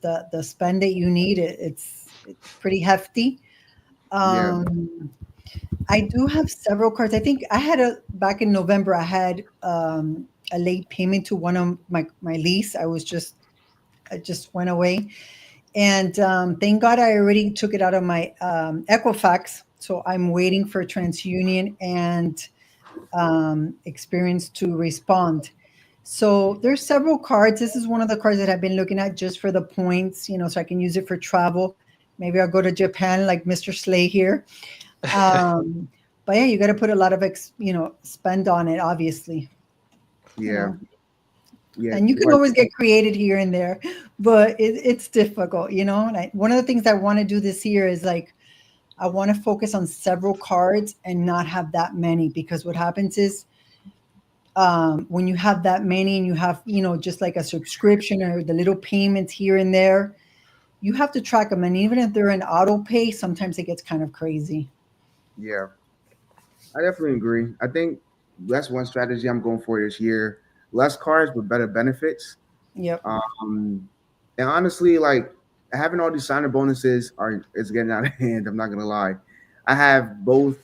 the spend that you need. It's pretty hefty. Yeah. I do have several cards. I think I had a back in November. I had a late payment to one of my lease. I just went away, and thank God I already took it out of my Equifax. So I'm waiting for TransUnion and Experience to respond. So there's several cards. This is one of the cards that I've been looking at just for the points, so I can use it for travel. Maybe I'll go to Japan like Mr. Slay here. Um, but yeah, you got to put a lot of spend on it, obviously. You Yeah. know, Yeah. and you can Like, always get creative here and there, but it's difficult. And one of the things I want to do this year is like I want to focus on several cards and not have that many, because what happens is when you have that many and you have just like a subscription or the little payments here and there, you have to track them, and even if they're in auto pay, sometimes it gets kind of crazy. yeah, I definitely agree. I think that's one strategy I'm going for this year. Less cars with better benefits. Yep. Um, and honestly, like having all these signer bonuses are is getting out of hand. I'm not gonna lie. I have both.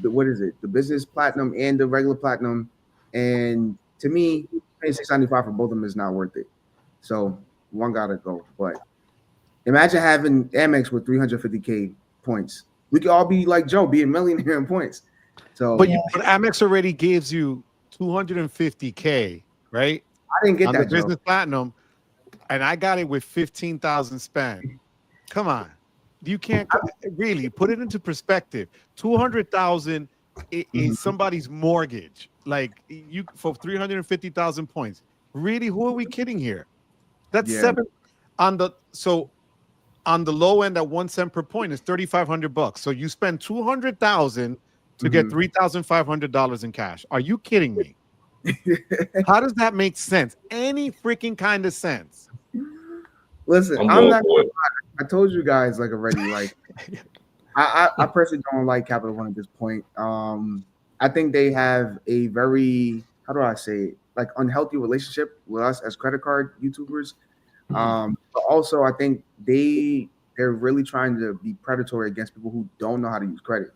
What is it? The business platinum and the regular platinum, and to me, paying 695 for both of them is not worth it. So one gotta go. But imagine having Amex with 350K points. We could all be like Joe, be a millionaire in points. But So Yeah. but Amex already gives you 250K, right? I didn't get On the that, Joe. business platinum, and I got it with 15,000 spent. Come on. You can't really put it into perspective. 200,000 Mhm. is somebody's mortgage. Like you for 350,000 points. Really, who are we kidding here? That's Yeah. seven on the so on the low end at 1 cent per point is $3,500. So you spend 200,000 to get Mhm. $3,500 in cash. Are you kidding me? How does that make sense? Any freaking kind of sense? Listen, I'm I'm all not. for it. I told you guys like already. Like I personally don't like Capital One at this point. I think they have a very, how do I say it, like unhealthy relationship with us as credit card YouTubers. But also I think they're really trying to be predatory against people who don't know how to use credit,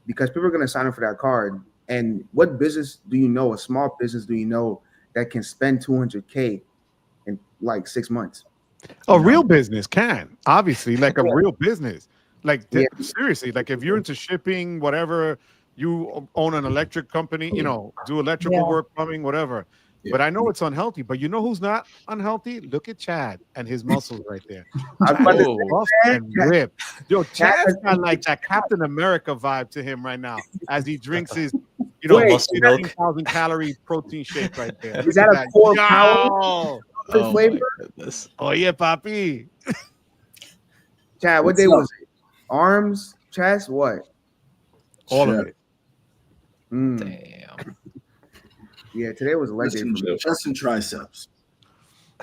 because people are going to sign up for that card. And what business do you know? A small business do you know that can spend 200K in like 6 months? A You know? real business can, obviously, like a Yeah. real business. Like Yeah. seriously, like if you're into shipping, whatever, you own an electric company, do electrical Yeah. work, plumbing, whatever. Yeah. But I know it's unhealthy. But you know who's not unhealthy? Look at Chad and his muscles right there. I was Chad about to is Whoa. buff say, and ripped. Yo, Chad Chad's has got like that Captain America vibe to him right now as he drinks his, Little Wait, muscle milk. 15,000 calorie protein shake right there. is Look that at a that. core power Yo! Oh flavor? my goodness. Oh yeah, papi. Chad, what What's day up? was it? Arms, chest, what? All of Chest, it. Mm, damn. yeah, today was a leg day for me. Chest and triceps.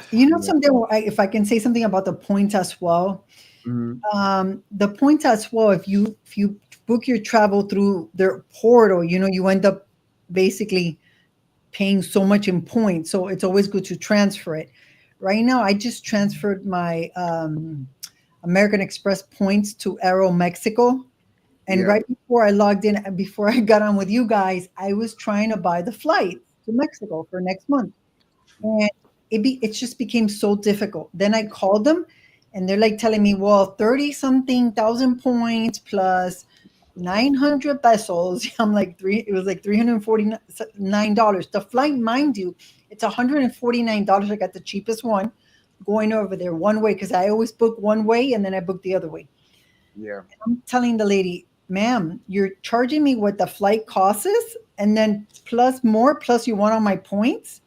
Yeah. Something, if I can say something about the points as well. Mhm. The points as well, if you book your travel through their portal, you end up basically paying so much in points. So it's always good to transfer it. Right now, I just transferred my American Express points to Aero Mexico. And Yeah. right before I logged in, before I got on with you guys, I was trying to buy the flight to Mexico for next month. And it just became so difficult. Then I called them and they're like telling me, well, 30 something thousand points plus 900 pesos. I'm like, it was like $349. The flight, mind you, it's $149. I got the cheapest one going over there one way, because I always book one way and then I book the other way. Yeah. I'm telling the lady, ma'am, you're charging me what the flight costs, and then plus more, plus you want all my points.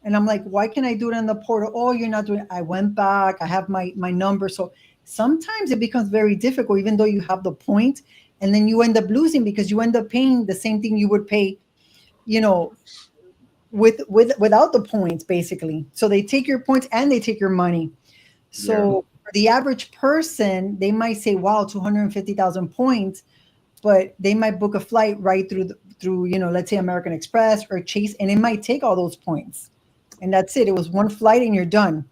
And I'm like, why can't I do it on the portal? Oh, you're not doing it. I went back. I have my number. So sometimes it becomes very difficult, even though you have the point, and then you end up losing because you end up paying the same thing you would pay, you know, without the points, basically. So they take your points and they take your money. Yeah. So for the average person, they might say, wow, 250,000 points, but they might book a flight right through, let's say American Express or Chase, and it might take all those points. And that's it. It was one flight and you're done.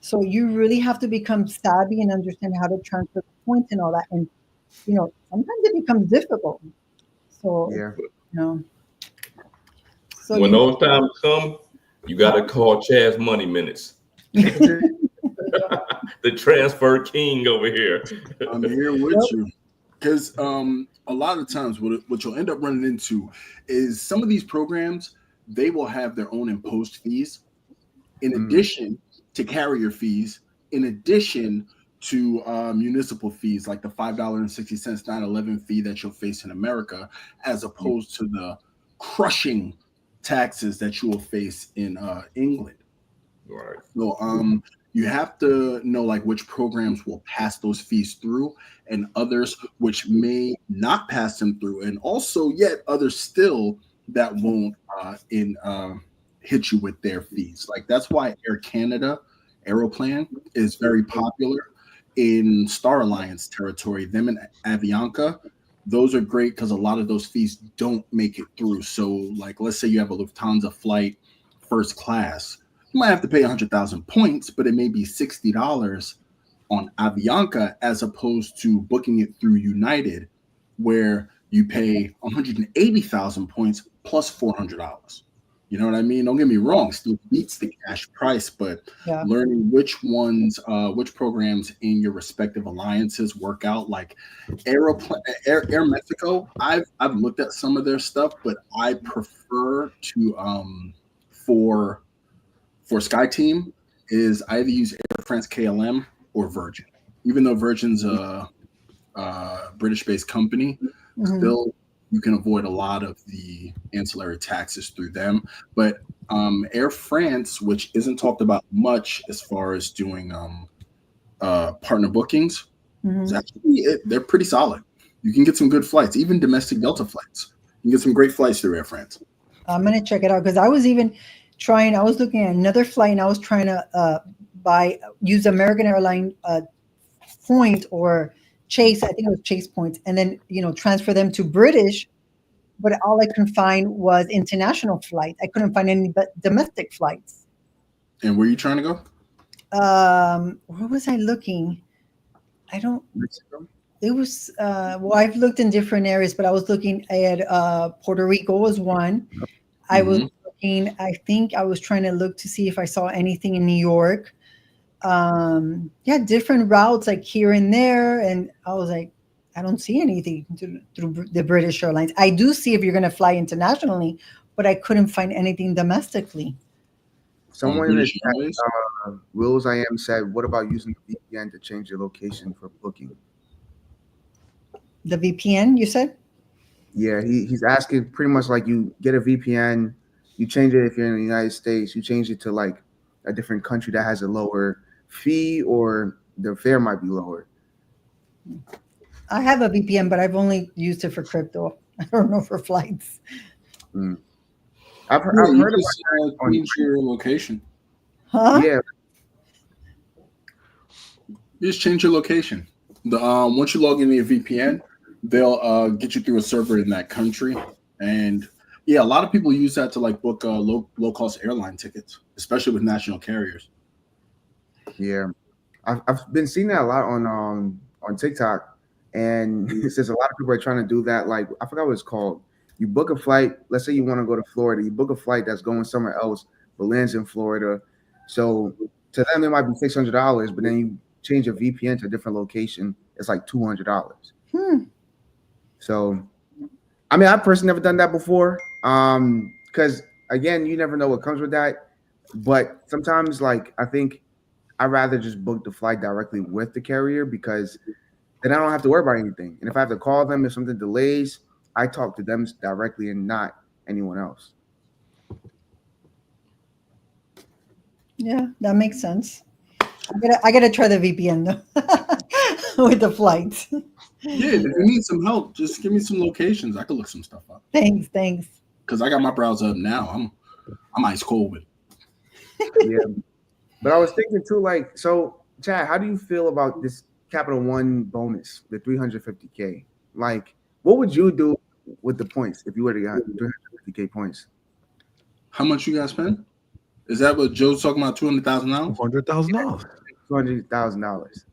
So you really have to become savvy and understand how to transfer the points and all that. And sometimes it becomes difficult. So it's, Yeah. you know, so When you. those times come, you got to call Chaz Money Minutes, the transfer king over here. I'm here with you. Because a lot of times what you'll end up running into is some of these programs, they will have their own imposed fees in addition to carrier fees, in addition to municipal fees like the $5.60 9/11 fee that you'll face in America, as opposed to the crushing taxes that you will face in England. Right. So you have to know like which programs will pass those fees through and others which may not pass them through, and also yet others still that won't hit you with their fees. Like that's why Air Canada Aeroplan is very popular in Star Alliance territory. Them and Avianca, those are great because a lot of those fees don't make it through. So like let's say you have a Lufthansa flight first class, you might have to pay 100,000 points, but it may be $60 on Avianca as opposed to booking it through United, where you pay 180,000 points plus $400. You know what I mean? Don't get me wrong, still beats the cash price, but Yeah. learning which which programs in your respective alliances work out. Like Air Mexico, I've looked at some of their stuff, but I prefer to for SkyTeam is I either use Air France KLM or Virgin. Even though Virgin's a British-based company, still you can avoid a lot of the ancillary taxes through them. But Air France, which isn't talked about much as far as doing partner bookings, is actually they're pretty solid. You can get some good flights, even domestic Delta flights. You can get some great flights through Air France. I'm gonna check it out because I was even trying. I was looking at another flight, and I was trying to use American Airline point or Chase. I think it was Chase points, and then transfer them to British. But all I could find was international flights. I couldn't find any but domestic flights. And where are you trying to go? Where was I looking? I don't. Mexico? It was well, I've looked in different areas, but I was looking at Puerto Rico was one. I was looking. I think I was trying to look to see if I saw anything in New York. Yeah, different routes like here and there, and I was like, I don't see anything through the British Airlines. I do see if you're going to fly internationally, but I couldn't find anything domestically. Someone in the chat, Wills I am said, what about using the VPN to change your location for booking? The VPN, you said? Yeah, he's asking pretty much like you get a VPN, you change it if you're in the United States, you change it to like a different country that has a lower fee or the fare might be lower. Mm. I have a VPN, but I've only used it for crypto. I don't know for flights. I've heard about change your location. Huh? Yeah. You just change your location. The once you log into your VPN, they'll get you through a server in that country. And yeah, a lot of people use that to like book low cost airline tickets, especially with national carriers. Yeah. I've been seeing that a lot on TikTok, and it says a lot of people are trying to do that. Like I forgot what it's called. You book a flight. Let's say you want to go to Florida. You book a flight that's going somewhere else, but lands in Florida. So to them, it might be $600, but then you change your VPN to a different location. It's like $200. So, I mean, I've personally never done that before. Because again, you never know what comes with that. But sometimes, like I think I'd rather just book the flight directly with the carrier because then I don't have to worry about anything. And if I have to call them if something delays, I talk to them directly and not anyone else. Yeah, that makes sense. I gotta try the VPN though with the flights. Yeah, if you need some help, just give me some locations. I could look some stuff up. Thanks. Because I got my browser up now. I'm ice cold with it. Yeah. But I was thinking too, like, so Chad, how do you feel about this Capital One bonus, the 350K? Like, what would you do with the points if you were to get 350K points? How much you guys spend? Is that what Joe's talking about? $200,000? $100,000. $200,000.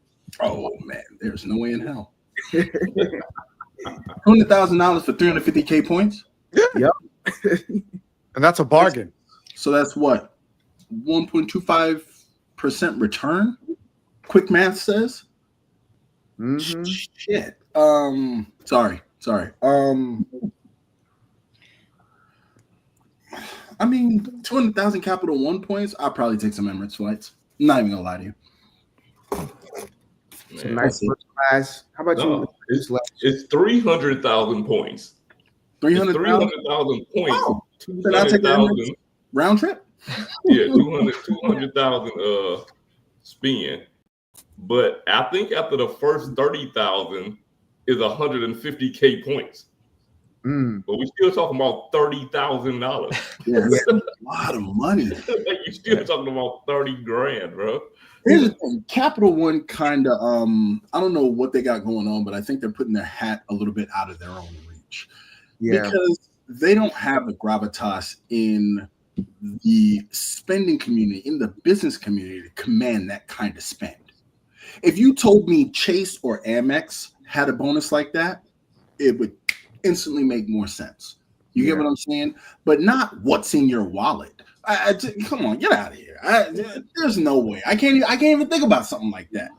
Oh man, there's no way in hell. $200,000 for 350K points. Yep. And that's a bargain. So that's what 1.25% return. Quick math says. Mm-hmm. Shit. Sorry. I mean, 200,000 Capital One points. I'll probably take some Emirates flights. I'm not even gonna lie to you. Man. Nice first class. How about you? It's 300,000 points. 300,000 points. Wow. Then I'll take the Emirates round trip. Yeah, 200,000 spin. But I think after the first 30,000 is 150K points. But we're still talking about $30,000. Yeah, that's a lot of money. Like you're still talking about 30 grand, bro. Here's the thing: Capital One kind of I don't know what they got going on, but I think they're putting their hat a little bit out of their own reach. Yeah, because they don't have the gravitas in the spending community, in the business community, to command that kind of spend. If you told me Chase or Amex had a bonus like that, it would instantly make more sense. You get what I'm saying? But not what's in your wallet. Come on, get out of here. There's no way. I can't even think about something like that.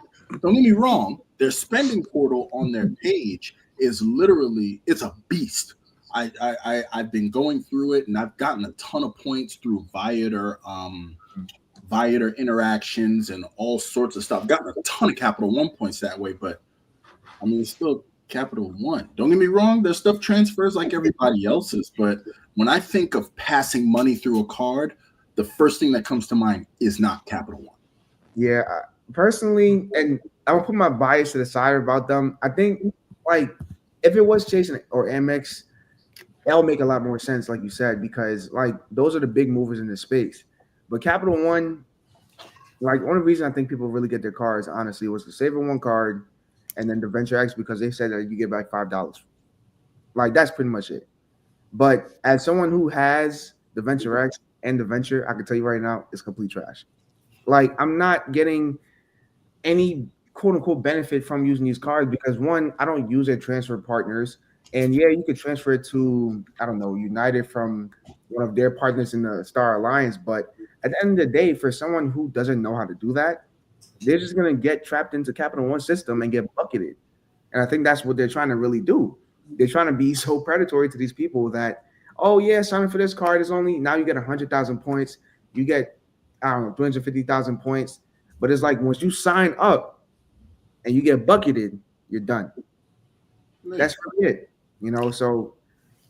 Don't get me wrong. Their spending portal on their page is literally, it's a beast. I've been going through it and I've gotten a ton of points through Viator interactions and all sorts of stuff. I've gotten a ton of Capital One points that way, but I mean, it's still Capital One. Don't get me wrong, their stuff transfers like everybody else's, but when I think of passing money through a card, the first thing that comes to mind is not Capital One. Yeah, personally, and I will put my bias to the side about them. I think, like, if it was Chase or Amex, that'll make a lot more sense, like you said, because like those are the big movers in the space. But Capital One, like, only reason I think people really get their cards, honestly, was the Saver One card and then the Venture X, because they said that you get back $5. Like, that's pretty much it. But as someone who has the Venture X and the Venture, I can tell you right now, it's complete trash. Like, I'm not getting any quote unquote benefit from using these cards because, one, I don't use their transfer partners. And yeah, you could transfer it to, I don't know, United from one of their partners in the Star Alliance. But at the end of the day, for someone who doesn't know how to do that, they're just going to get trapped into Capital One system and get bucketed. And I think that's what they're trying to really do. They're trying to be so predatory to these people that, oh yeah, signing for this card is only, now you get 100,000 points. You get, I don't know, 250,000 points. But it's like, once you sign up and you get bucketed, you're done. That's really it. You know, so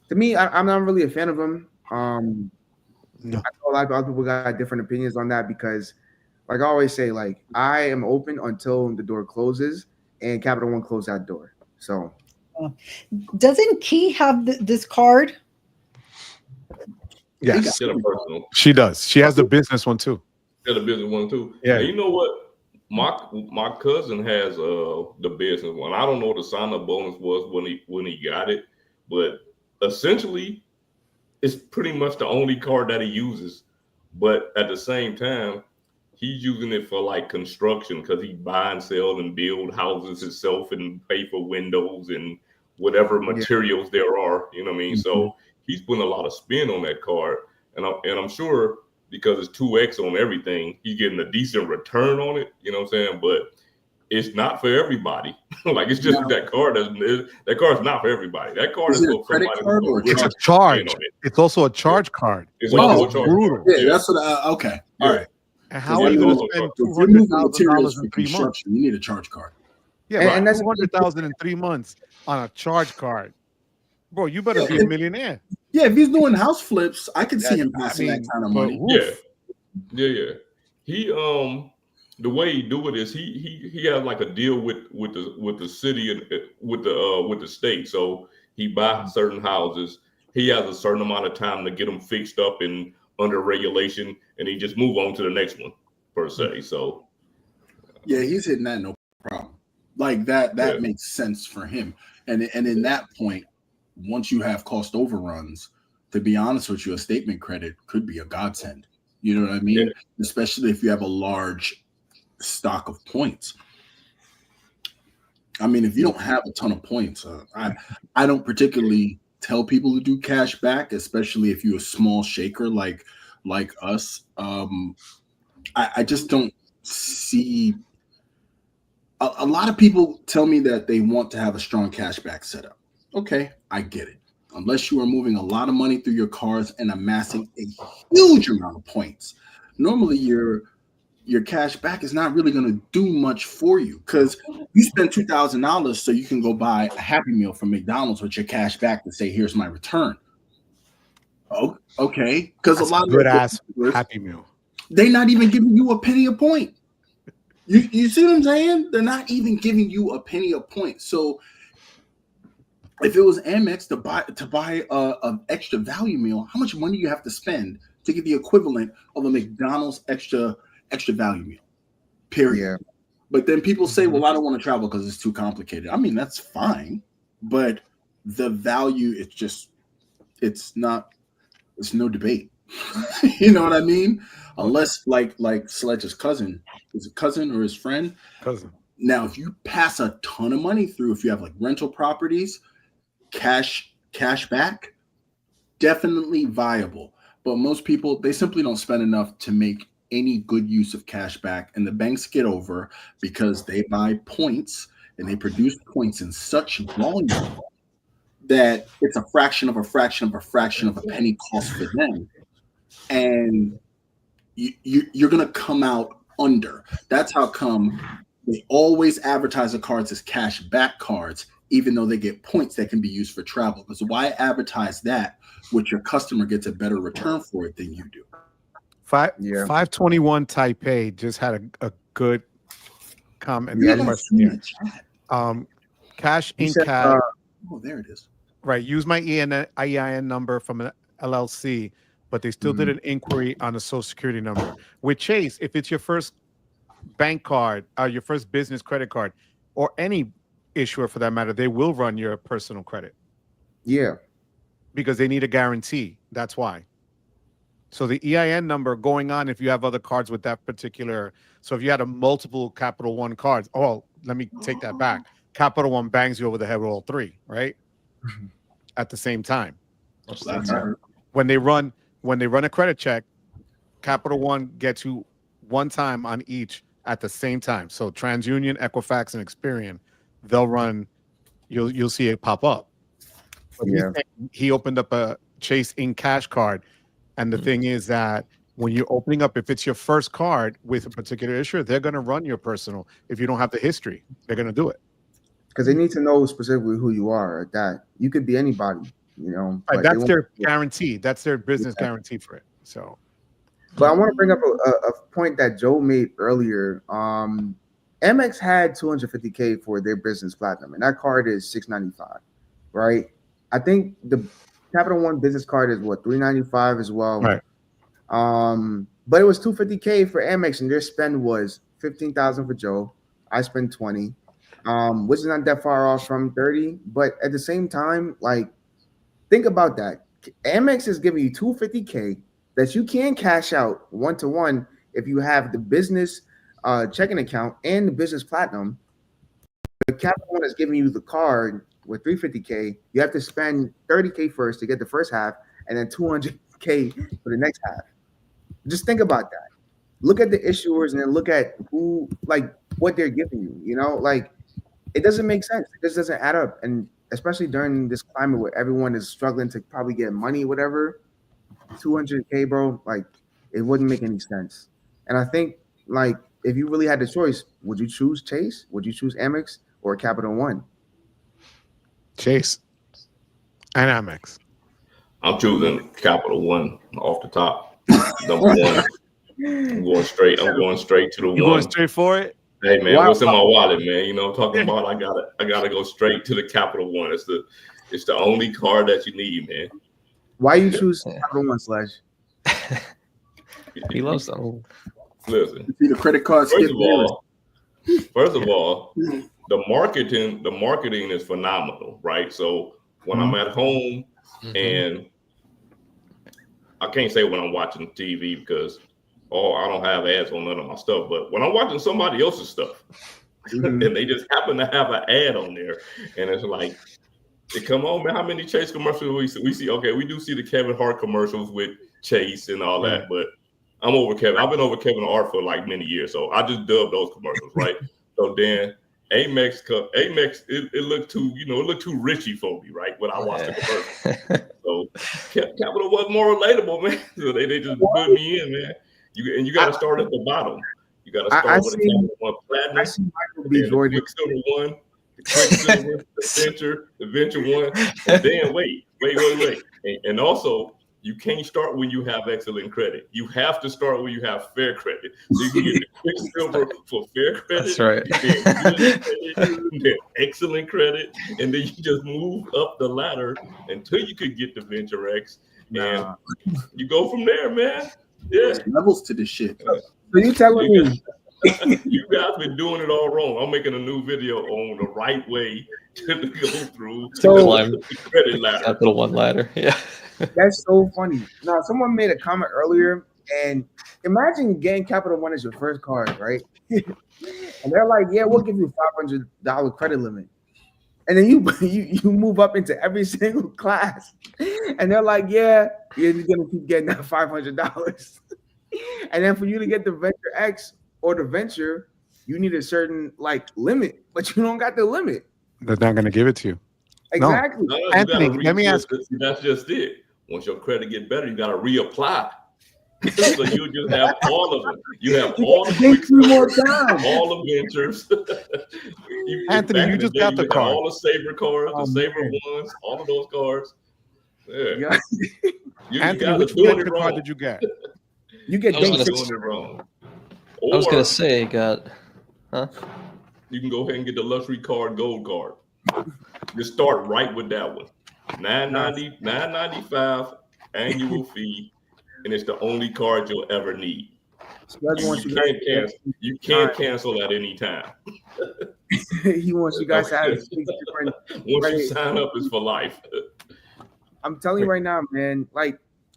to me, I'm not really a fan of them. No. I know a lot of other people got different opinions on that because, like I always say, like, I am open until the door closes, and Capital One closed that door. So, doesn't Key have this card? Yes, she does. She has the business one too. She has the business one too. Yeah. And you know what? My cousin has the business one. I don't know what the sign-up bonus was when he got it, but essentially, it's pretty much the only card that he uses. But at the same time, he's using it for like construction because he buy and sell and build houses himself and pay for windows and whatever materials there are. You know what I mean? So he's putting a lot of spin on that card, and I'm sure, because it's 2x on everything, he's getting a decent return on it. You know what I'm saying? But it's not for everybody. Like, it's just that card card's not for everybody. That card is for credit somebody card or it's a charge. It's also a charge card. It's also a charge brutal. card. Yeah, that's what okay. Yeah. All right. And how are you going to spend $200,000 in 3 months? You need a charge card. Yeah, and that's $200,000 in 3 months on a charge card. Bro, you better be a millionaire. Yeah, if he's doing house flips, I could see him passing that kind of money. Yeah. He the way he do it is he has like a deal with the city and with the state. So he buys certain houses. He has a certain amount of time to get them fixed up and under regulation, and he just move on to the next one per se. So yeah, he's hitting that no problem. Like that makes sense for him. And in that point, once you have cost overruns, to be honest with you, a statement credit could be a godsend. You know what I mean? Especially if you have a large stock of points. I mean, if you don't have a ton of points, I don't particularly tell people to do cash back, especially if you're a small shaker like us. I just don't see a lot of people tell me that they want to have a strong cashback setup. Okay, I get it. Unless you are moving a lot of money through your cards and amassing a huge amount of points, normally your cash back is not really going to do much for you because you spend $2,000 so you can go buy a Happy Meal from McDonald's with your cash back to say, "Here's my return." Oh, okay, because a lot of good ass Happy Meal. They're not even giving you a penny a point. You see what I'm saying? They're not even giving you a penny a point. So if it was Amex to buy a extra value meal, how much money do you have to spend to get the equivalent of a McDonald's extra value meal? Period. Yeah. But then people say, "Well, I don't want to travel because it's too complicated." I mean, that's fine, but the value, it's no debate. You know what I mean? Unless like Sledge's cousin, is it cousin or his friend? Cousin. Now, if you pass a ton of money through, if you have like rental properties, cash back, definitely viable. But most people, they simply don't spend enough to make any good use of cash back, and the banks get over because they buy points and they produce points in such volume that it's a fraction of a fraction of a fraction of a penny cost for them, and you're gonna come out under. That's how come they always advertise the cards as cash back cards, even though they get points that can be used for travel. Because why advertise that which your customer gets a better return for it than you do? 521 Taipei just had a good comment. Cash in cash. Oh, there it is. Right. Use my EIN number from an LLC, but they still did an inquiry on a social security number. With Chase, if it's your first bank card, your first business credit card, or any issuer for that matter, they will run your personal credit. Yeah. Because they need a guarantee. That's why. So the EIN number going on, if you have other cards with that particular, so if you had a multiple Capital One cards, let me take that back. Capital One bangs you over the head with all three, right? At the same time. When they run a credit check, Capital One gets you one time on each at the same time. So TransUnion, Equifax, and Experian, they'll run. You'll see it pop up. Yeah. He opened up a Chase in cash card, and the thing is that when you're opening up, if it's your first card with a particular issuer, they're going to run your personal. If you don't have the history, they're going to do it. Because they need to know specifically who you are. That you could be anybody, you know. Right, that's their guarantee. That's their business guarantee for it. So, but I want to bring up a point that Joe made earlier. Amex had $250K for their business platinum, and that card is $695, right? I think the Capital One business card is what, $395 as well. Right. But it was $250K for Amex, and their spend was $15,000 for Joe. I spent $20. Which is not that far off from 30, but at the same time, like, think about that. Amex is giving you $250K that you can cash out 1-to-1 if you have the business checking account and the business platinum. The Capital One is giving you the card with $350K. You have to spend $30K first to get the first half, and then $200K for the next half. Just think about that. Look at the issuers and then look at who, like, what they're giving you. You know, like, it doesn't make sense. It just doesn't add up. And especially during this climate where everyone is struggling to probably get money, whatever, $200K, bro, like, it wouldn't make any sense. And I think, like, if you really had the choice, would you choose Chase? Would you choose Amex or Capital One? Chase and Amex. I'm choosing Capital One off the top. Number one. I'm going straight to the one. You going straight for it? Hey man, what's in my wallet, man? You know what I'm talking about? I gotta go straight to the Capital One. It's the only card that you need, man. Why you choose Capital One, Slash? He loves them. Listen. See the credit card. First of all, the marketing is phenomenal, right? So when I'm at home and I can't say when I'm watching TV because oh, I don't have ads on none of my stuff. But when I'm watching somebody else's stuff, and they just happen to have an ad on there, and it's like, they come on, man. How many Chase commercials we see? Okay, we do see the Kevin Hart commercials with Chase and all that, but I'm over Kevin. I've been over Kevin Hart for like many years, so I just dubbed those commercials, right? So then Amex, it looked too, it looked too richy for me, right? When I watched the commercial, so Capital was more relatable, man. So they just put me in, man. You got to start at the bottom. You got to start with a Capital One Platinum, I see Michael B. Jordan. The Quicksilver one, the Quicksilver, the Venture one, and then wait. And also, you can't start when you have excellent credit. You have to start when you have fair credit. So you can get the Quicksilver for fair credit. That's right. Then excellent credit, and then you just move up the ladder until you could get the Venture X, and you go from there, man. Yeah, There's levels to this shit. So you telling me you guys been doing it all wrong. I'm making a new video on the right way to go through Climb the credit ladder. Capital One ladder. Yeah. that's so funny. Now, someone made a comment earlier, and imagine getting Capital One as your first card, right? And they're like, "Yeah, we'll give you $500 credit limit." And then you move up into every single class, and they're like, "Yeah, you're gonna keep getting that $500." And then for you to get the Venture X or the Venture, you need a certain limit, but you don't got the limit. They're not going to give it to you. Exactly. No, you Anthony, gotta let me ask. That's just it. Once your credit get better, you got to reapply. So you just have all of them. You have all the Quicksilver, all the Ventures. Anthony, you just got the card. All the Saver cards, the Saver ones, all of those cards. Yeah. Anthony, which Venture card did you get? You get I was gonna doing it wrong. I was gonna say, got, You can go ahead and get the luxury card, gold card. Just start right with that one. $9.95 annual fee, and it's the only card you'll ever need. You can't cancel at any time. He wants you guys to have once you sign up, it's for life. I'm telling you right now, man.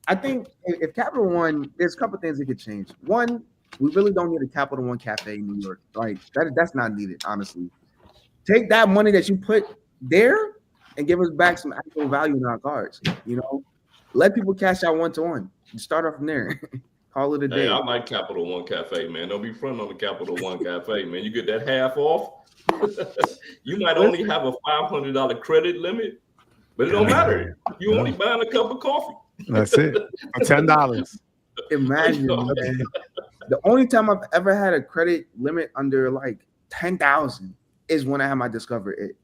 I think if Capital One, there's a couple things that could change. One, we really don't need a Capital One cafe in New York. That's not needed, honestly. Take that money that you put there and give us back some actual value in our cards. Let people cash out one-to-one. Start off from there. Call it a day. Hey, I like Capital One Cafe, man. Don't be fronting on the Capital One Cafe, man. You get that half off. You might only have a $500 credit limit, but it don't matter. You only buying a cup of coffee. That's it. For $10. Imagine, man. The only time I've ever had a credit limit under $10,000 is when I had my Discover It,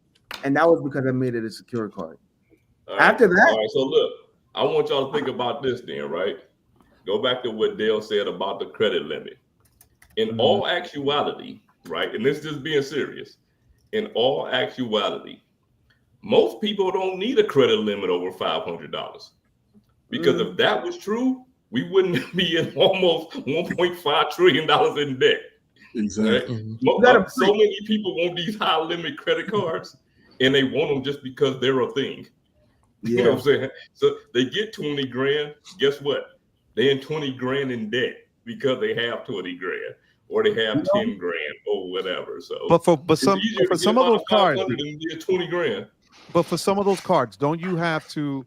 and that was because I made it a secure card. After that, all right. So look, I want y'all to think about this then, right? Go back to what Dale said about the credit limit. In all actuality, right, and this is just being serious, in all actuality, most people don't need a credit limit over $500. Because if that was true, we wouldn't be in almost $1.5 trillion in debt. Exactly. Right? So many people want these high limit credit cards, and they want them just because they're a thing. Yeah. You know what I'm saying? So they get 20 grand. Guess what? They're in 20 grand in debt because they have 20 grand or they have 10 grand or whatever. So, but for some of those cards, 20 grand. But for some of those cards, don't you have to,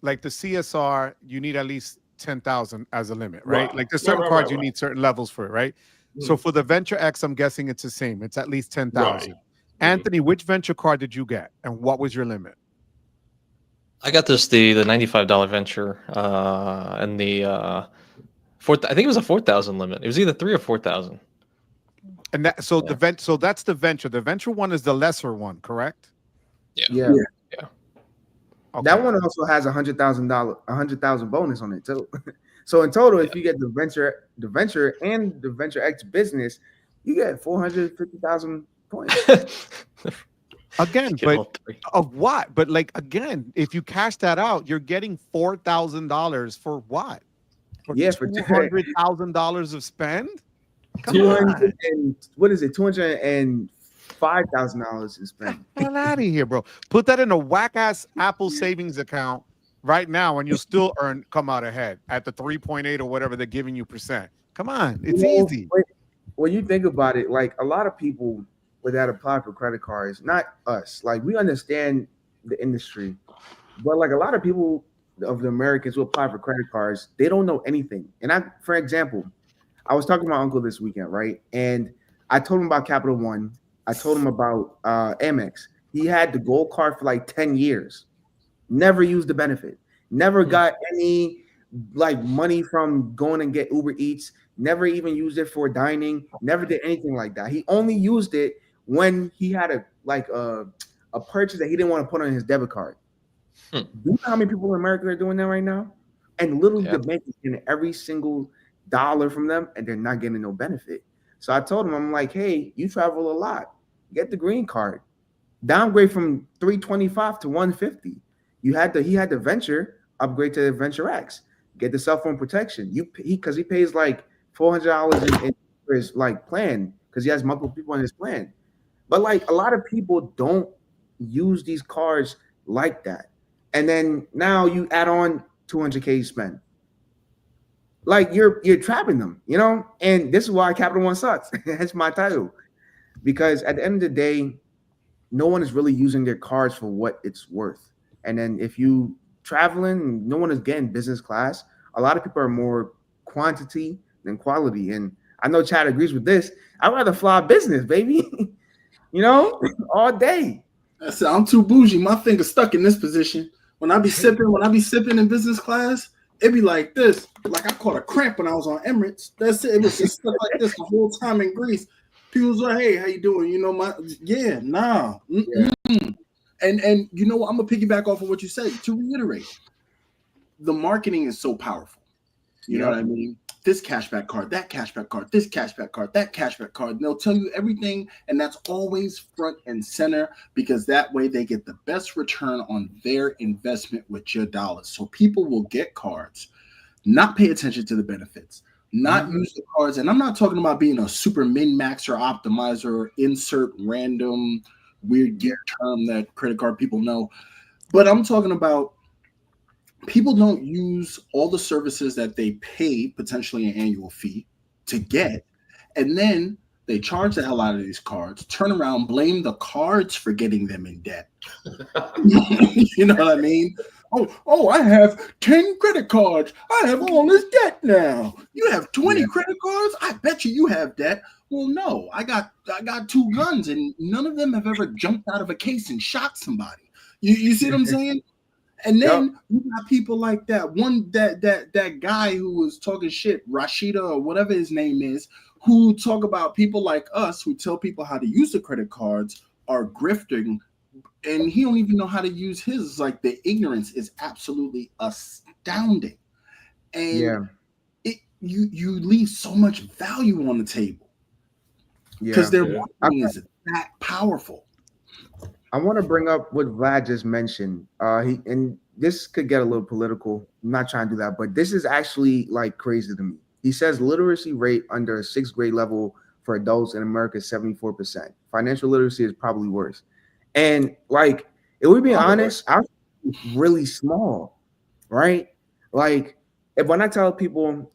like the CSR, you need at least 10,000 as a limit, right? Like there's certain cards you need certain levels for it, right? So for the Venture X, I'm guessing it's the same. It's at least 10,000. Anthony, which Venture card did you get, and what was your limit? I got the $95 Venture and the I think it was a 4,000 limit. It was either 3,000 or 4,000. And that so that's the Venture. The Venture one is the lesser one, correct? Yeah. Okay. That one also has $100,000 bonus on it too. So in total, if you get the Venture and the Venture X business, you get 450,000 points. Again, but of what? But again, if you cash that out, you're getting $4,000 for what? For $200,000 of spend? What is it? $205,000 to spend. Get out of here, bro. Put that in a whack-ass Apple savings account right now, and you'll still come out ahead at the 3.8 or whatever they're giving you percent. Come on, it's You know, easy. when you think about it, like a lot of people that apply for credit cards, not us, like we understand the industry, but like a lot of people of the Americans who apply for credit cards, they don't know anything. And for example, I was talking to my uncle this weekend, right? And I told him about Capital One. I told him about Amex. He had the gold card for like 10 years, never used the benefit, never got any like money from going and get Uber Eats, never even used it for dining, never did anything like that. He only used it when he had a purchase that he didn't want to put on his debit card. Do you know how many people in America are doing that right now? And literally the bank is getting every single dollar from them and they're not getting no benefit. So I told him, I'm like, hey, you travel a lot. Get the green card. Downgrade from 325 to 150. He had the venture, upgrade to Venture X. Get the cell phone protection. Because he pays like $400 in for his like plan because he has multiple people on his plan. But like a lot of people don't use these cards like that. And then now you add on 200K spend. Like you're trapping them, you know? And this is why Capital One sucks. That's my title. Because at the end of the day, no one is really using their cards for what it's worth. And then if you traveling, no one is getting business class. A lot of people are more quantity than quality. And I know Chad agrees with this. I'd rather fly business, baby. You know, all day. I said, I'm too bougie. My finger's stuck in this position. When I be sipping in business class, it be like this. Like I caught a cramp when I was on Emirates. That's it. It was just stuck like this the whole time in Greece. People was like, hey, how you doing? You know, Yeah. And you know what? I'm gonna piggyback off of what you said. To reiterate, the marketing is so powerful. You know what I mean? This cashback card, that cashback card, this cashback card, that cashback card. And they'll tell you everything, and that's always front and center because that way they get the best return on their investment with your dollars. So people will get cards, not pay attention to the benefits, not use the cards. And I'm not talking about being a super min-max or optimizer or insert random weird gear term that credit card people know. But I'm talking about people don't use all the services that they pay potentially an annual fee to get, and then they charge the hell out of these cards, turn around, blame the cards for getting them in debt. You know what I mean? Oh, I have 10 credit cards. I have all this debt now. You have 20 credit cards? I bet you have debt. Well, no, I got 2 guns, and none of them have ever jumped out of a case and shot somebody. You see what I'm saying? And then you got people like that that guy who was talking shit, Rashida or whatever his name is, who talk about people like us who tell people how to use the credit cards are grifting, and he don't even know how to use his. It's like the ignorance is absolutely astounding, and you leave so much value on the table because their marketing is that powerful. I want to bring up what Vlad just mentioned. And this could get a little political. I'm not trying to do that, but this is actually like crazy to me. He says literacy rate under 6th grade level for adults in America is 74%. Financial literacy is probably worse. And like, if we're being honest, I'm really small, right? Like, when I tell people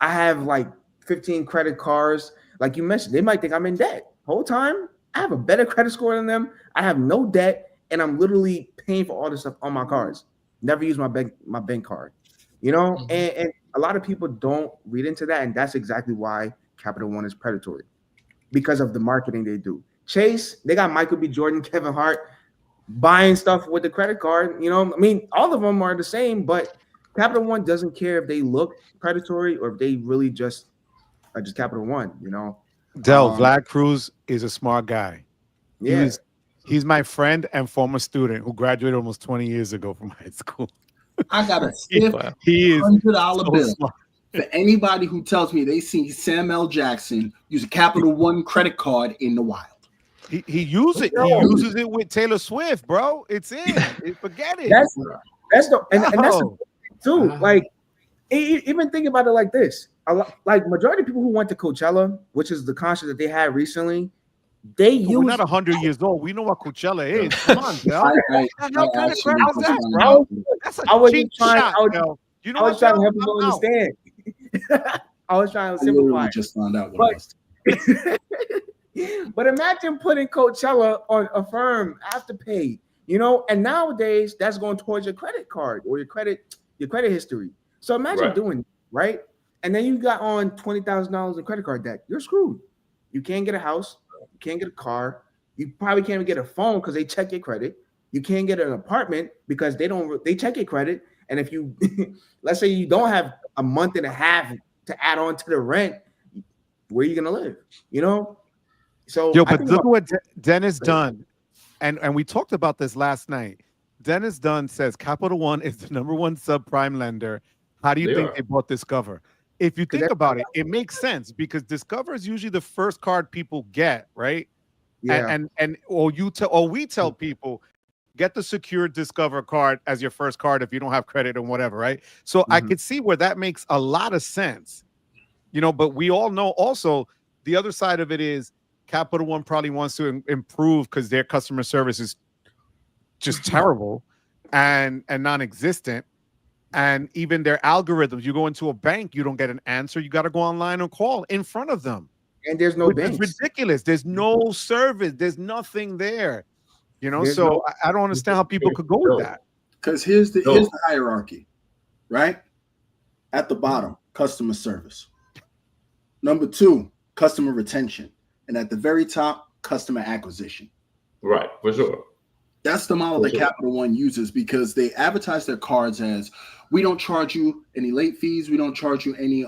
I have like 15 credit cards, like you mentioned, they might think I'm in debt. Whole time, I have a better credit score than them. I have no debt, and I'm literally paying for all this stuff on my cards. Never use my bank card, you know. And a lot of people don't read into that, and that's exactly why Capital One is predatory, because of the marketing they do. Chase, they got Michael B. Jordan, Kevin Hart buying stuff with the credit card. You know, I mean, all of them are the same, but Capital One doesn't care if they look predatory or if they really just are just Capital One. You know. Vlad Cruz is a smart guy. Yeah. He's my friend and former student who graduated almost 20 years ago from high school. I got a stiff $100 bill for anybody who tells me they see Sam L. Jackson use a Capital One credit card in the wild. He uses it. He uses it with Taylor Swift, bro. It's in. Forget it. That's the too. Like, even think about it like this. Like majority of people who went to Coachella, which is the concert that they had recently, we're not 100 years old. We know what Coachella is. Come on, bro. That's a cheap shot, bro. You know I was trying to help people understand. I was trying to I simplify literally it. just found out what it was. But imagine putting Coachella on Affirm Afterpay, you know, and nowadays that's going towards your credit card or your credit history. So imagine doing, right? And then you got on $20,000 in credit card debt. You're screwed. You can't get a house. You can't get a car. You probably can't even get a phone because they check your credit. You can't get an apartment because they check your credit. And if you, let's say you don't have a month and a half to add on to the rent, where are you gonna live? You know. So but look at what Dennis Dunn, and we talked about this last night. Dennis Dunn says Capital One is the #1 subprime lender. How do you think they bought Discover? If you think about it, it makes sense because Discover is usually the first card people get, right? Yeah. Or we tell people get the secured Discover card as your first card if you don't have credit and whatever, right? So I could see where that makes a lot of sense, you know. But we all know also the other side of it is Capital One probably wants to improve because their customer service is just terrible and non-existent. And even their algorithms, you go into a bank, you don't get an answer. You got to go online and call in front of them. And there's no banks. It's ridiculous. There's no service. There's nothing there. You know, so I don't understand how people could go with that. Because here's the hierarchy, right? At the bottom, customer service. Number 2, customer retention. And at the very top, customer acquisition. Right, for sure. That's the model that Capital One uses because they advertise their cards as, we don't charge you any late fees, we don't charge you any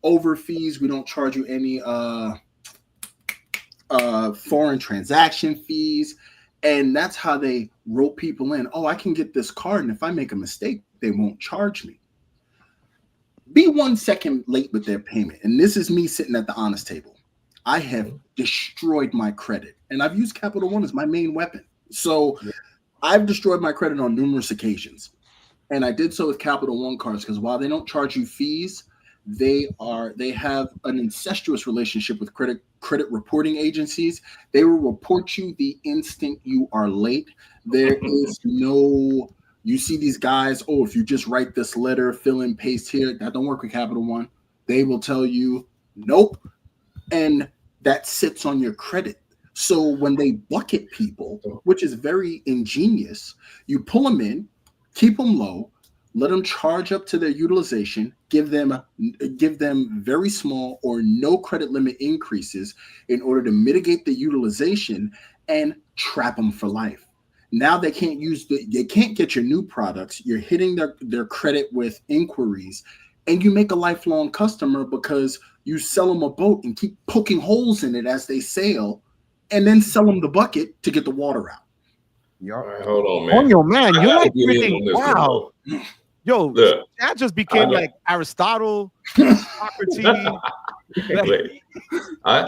over fees, we don't charge you any foreign transaction fees. And that's how they rope people in. Oh, I can get this card, and if I make a mistake, they won't charge me. Be 1 second late with their payment. And this is me sitting at the honest table. I have destroyed my credit, and I've used Capital One as my main weapon. So I've destroyed my credit on numerous occasions. And I did so with Capital One cards because while they don't charge you fees, they have an incestuous relationship with credit reporting agencies. They will report you the instant you are late. There is no, you see these guys, oh, if you just write this letter, fill in, paste here, that don't work with Capital One. They will tell you, nope. And that sits on your credit. So when they bucket people, which is very ingenious, you pull them in, keep them low, let them charge up to their utilization, give them very small or no credit limit increases in order to mitigate the utilization and trap them for life. Now they can't get your new products. You're hitting their credit with inquiries, and you make a lifelong customer because you sell them a boat and keep poking holes in it as they sail, and then sell them the bucket to get the water out. Right, hold on, man. Oh, yo, man, you're like freaking wow. Yo, that just became like Aristotle, Socrates. Wait, I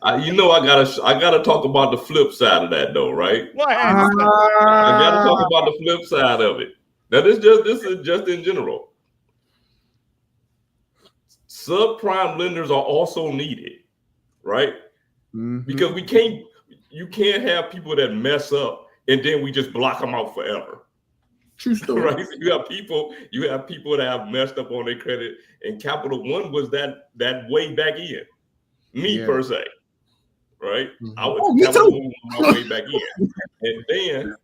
gotta talk about the flip side of that, though, right? I gotta talk about the flip side of it. Now, this is just in general. Subprime lenders are also needed, right? Mm-hmm. Because you can't have people that mess up and then we just block them out forever. True story. Right? So you have people that have messed up on their credit, and Capital One was that way back in. Me per se, right? Mm-hmm. I was Capital One my way back in, and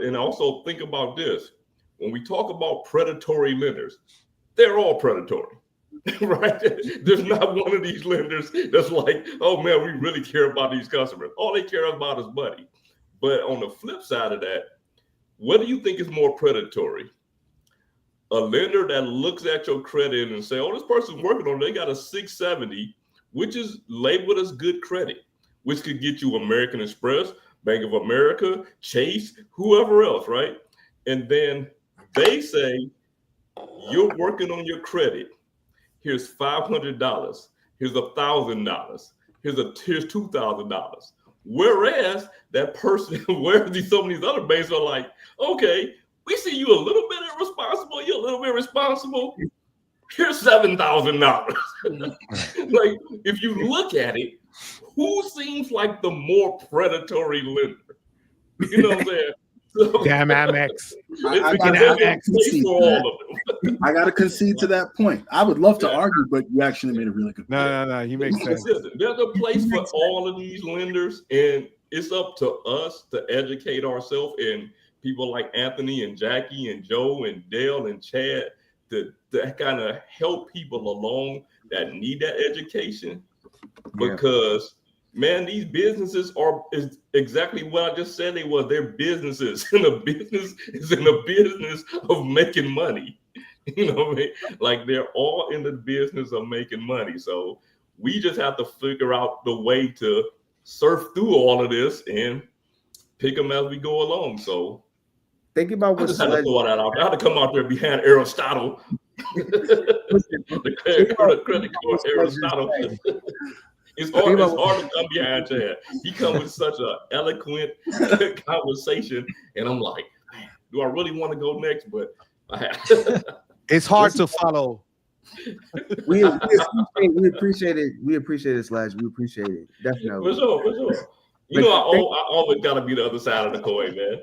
then also think about this: when we talk about predatory lenders, they're all predatory. Right? There's not one of these lenders that's like, oh man, we really care about these customers. All they care about is money. But on the flip side of that, what do you think is more predatory? A lender that looks at your credit and say, oh, this person's working on it. They got a 670, which is labeled as good credit, which could get you American Express, Bank of America, Chase, whoever else, right? And then they say, you're working on your credit. Here's $500. Here's $1,000. Here's $2,000. Whereas that person, some of these other banks are like, okay, we see you a little bit irresponsible. You're a little bit responsible. Here's $7,000. Like, if you look at it, who seems like the more predatory lender? You know what I'm saying? So, Damn Amex. I Freaking gotta Amex. concede for to that. all of them. I gotta concede to that point. I would love to Yeah. argue, but you actually made a really good point. No. He makes sense. Listen, there's a place for all of these lenders, and it's up to us to educate ourselves and people like Anthony and Jackie and Joe and Dale and Chad to kind of help people along that need that education. Because man, these businesses is exactly what I just said they were. They're businesses, and a business is in the business of making money. You know what I mean? Like they're all in the business of making money. So we just have to figure out the way to surf through all of this and pick them as we go along. So Think about I what just had to Sledge. throw that out. I had to come out there behind Aristotle. the credit card Aristotle. It's hard to come behind Chad. He comes with such an eloquent conversation, and I'm like, man, do I really want to go next? But I have. It's hard to follow. We appreciate it. We appreciate it, Sledge. We appreciate it. Definitely. For sure. You know, I always got to be the other side of the coin, man.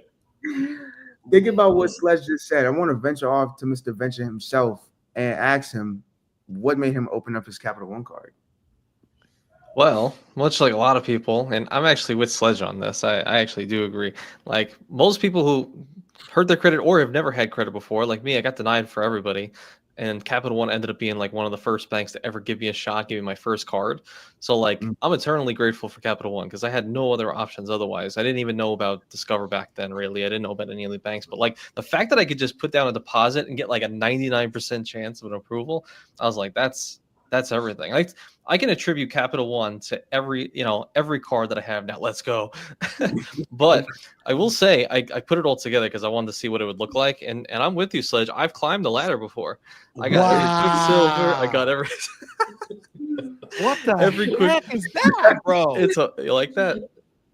Think about what Sledge just said. I want to venture off to Mr. Venture himself and ask him what made him open up his Capital One card. Well, much like a lot of people, and I'm actually with Sledge on this. I actually do agree. Like most people who hurt their credit or have never had credit before, like me, I got denied for everybody. And Capital One ended up being like one of the first banks to ever give me a shot, give me my first card. So like I'm eternally grateful for Capital One because I had no other options otherwise. I didn't even know about Discover back then, really. I didn't know about any of the banks. But like the fact that I could just put down a deposit and get like a 99% chance of an approval, I was like, that's everything. I can attribute Capital One to every card that I have now. Let's go. But I will say I put it all together because I wanted to see what it would look like. And I'm with you, Sledge. I've climbed the ladder before. I got every Quicksilver. I got every What the every heck is that, bro? You like that?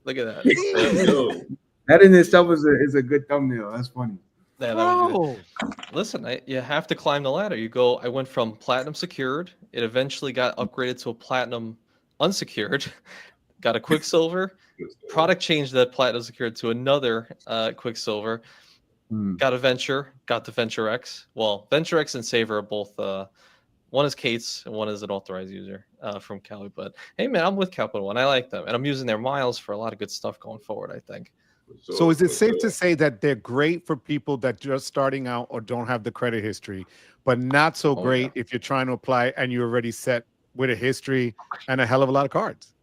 Look at that. That in itself is a good thumbnail. That's funny. Yeah, that was good. Listen, you have to climb the ladder. I went from platinum secured. It eventually got upgraded to a platinum unsecured. Got a Quicksilver. Product changed that platinum secured to another Quicksilver. Got a Venture. Got the Venture X. Well, Venture X and Saver are both. One is Kate's and one is an authorized user from Cali. But hey, man, I'm with Capital One. I like them, and I'm using their miles for a lot of good stuff going forward, I think. So is it safe to say that they're great for people that just starting out or don't have the credit history, but not so great if you're trying to apply and you're already set with a history and a hell of a lot of cards?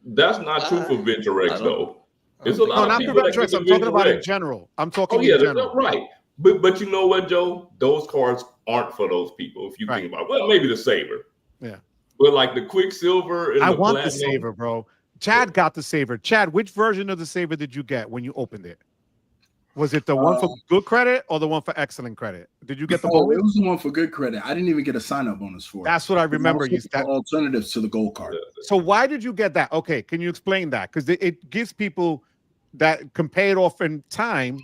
That's not true for Venture X, though. It's a lot not of for people Venture X. I'm talking about in general. I'm talking in general. Right. But you know what, Joe? Those cards aren't for those people. If you think about it. Well, maybe the Saver. Yeah. But like the Quicksilver and I the want Platinum, the Saver, bro. Chad got the Saver. Chad, which version of the Saver did you get when you opened it? Was it the one for good credit or the one for excellent credit? Did you get the bonus? It was the one for good credit. I didn't even get a sign-up bonus for it. That's what I remember. You alternatives to the gold card. So why did you get that? Okay, can you explain that? Because it gives people that can pay it off in time.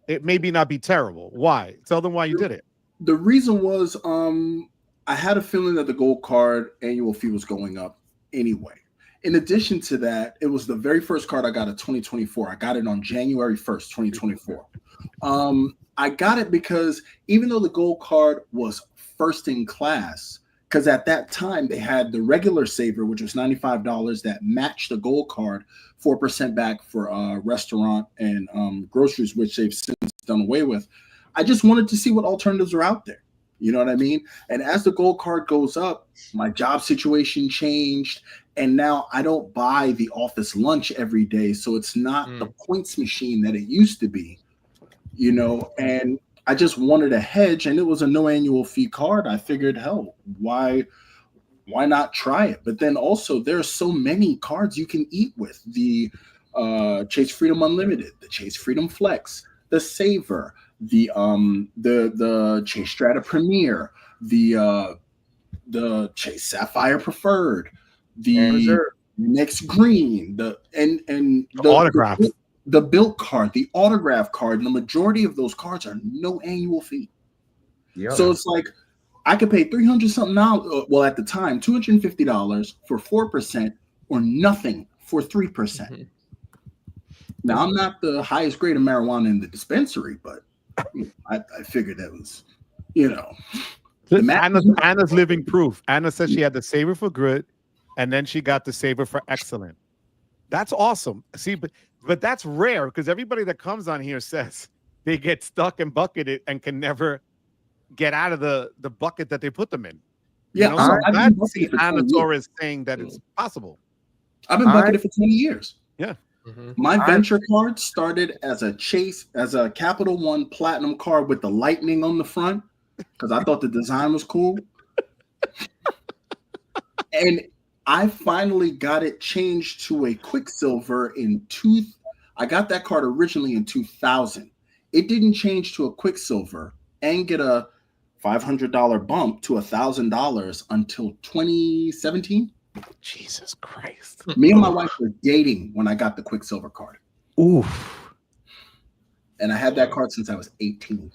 It maybe not be terrible. Why? Tell them why you did it. The reason was I had a feeling that the gold card annual fee was going up anyway. In addition to that, it was the very first card I got in 2024. I got it on January 1st, 2024. I got it because even though the gold card was first in class, because at that time they had the regular Saver, which was $95 that matched the gold card, 4% back for restaurant and groceries, which they've since done away with. I just wanted to see what alternatives are out there. You know what I mean? And as the gold card goes up, my job situation changed. And now I don't buy the office lunch every day. So it's not the points machine that it used to be, you know, and I just wanted a hedge, and it was a no annual fee card. I figured, hell, why not try it? But then also there are so many cards you can eat with. The Chase Freedom Unlimited, the Chase Freedom Flex, the Saver, the Chase Strata Premier, the Chase Sapphire Preferred, the Next Green, the autograph, the built card, the autograph card, and the majority of those cards are no annual fee. Yeah. So it's like I could pay $300 something now. Well, at the time, $250 for 4% or nothing for 3%. Now, I'm not the highest grade of marijuana in the dispensary, but I figured that was, you know. Anna's living proof. Anna said she had the saver for good, and then she got the saver for excellent. That's awesome. See, but that's rare because everybody that comes on here says they get stuck and bucketed and can never get out of the bucket that they put them in. Yeah, you know? So I've I'm been glad to see bucketed for Anna 20 years. Torres saying that it's possible. I've been bucketed for 20 years. Yeah. My venture card started as a Capital One Platinum card with the lightning on the front because I thought the design was cool. And I finally got it changed to a Quicksilver I got that card originally in 2000. It didn't change to a Quicksilver and get a $500 bump to $1,000 until 2017. Jesus Christ. Me and my wife were dating when I got the Quicksilver card. Oof. And I had that card since I was 18.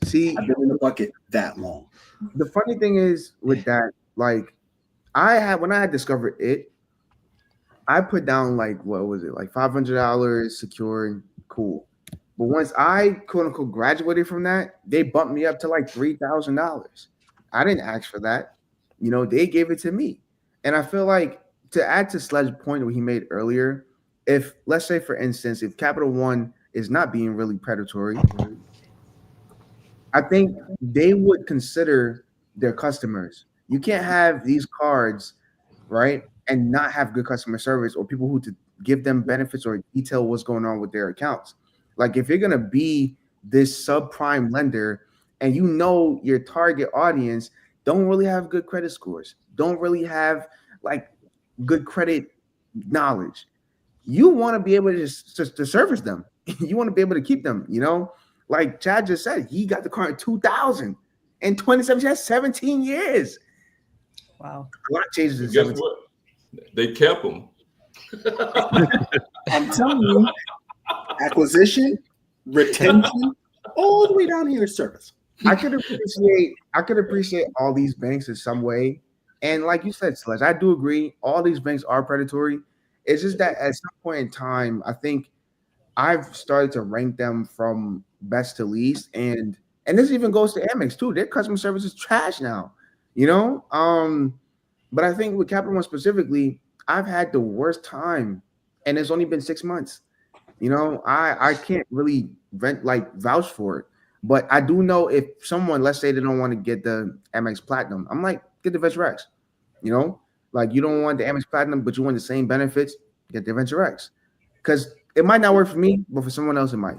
See, I've been in the bucket that long. The funny thing is with that, like, when I had discovered it, I put down like, what was it, like $500 secured, cool. But once I quote unquote graduated from that, they bumped me up to like $3,000. I didn't ask for that. You know, they gave it to me. And I feel like, to add to Sledge's point what he made earlier, if, let's say, for instance, if Capital One is not being really predatory, I think they would consider their customers. You can't have these cards, right, and not have good customer service or people who to give them benefits or detail what's going on with their accounts. Like, if you're going to be this subprime lender and you know your target audience don't really have good credit scores, don't really have like good credit knowledge, you want to be able to to service them. You want to be able to keep them, you know? Like Chad just said, he got the car in 2000 and 2017, that's 17 years. Wow. A lot changes in Guess 17. what? They kept them. I'm telling you, acquisition, retention, all the way down here is service. I could appreciate all these banks in some way. And like you said, Sledge, I do agree. All these banks are predatory. It's just that at some point in time, I think I've started to rank them from best to least. And this even goes to Amex too. Their customer service is trash now, you know? But I think with Capital One specifically, I've had the worst time, and it's only been 6 months. You know, I can't really vouch for it. But I do know if someone, let's say they don't want to get the Amex Platinum, I'm like, get the Venture X. You know, like you don't want the Amex Platinum, but you want the same benefits, get the Venture X. Because it might not work for me, but for someone else it might.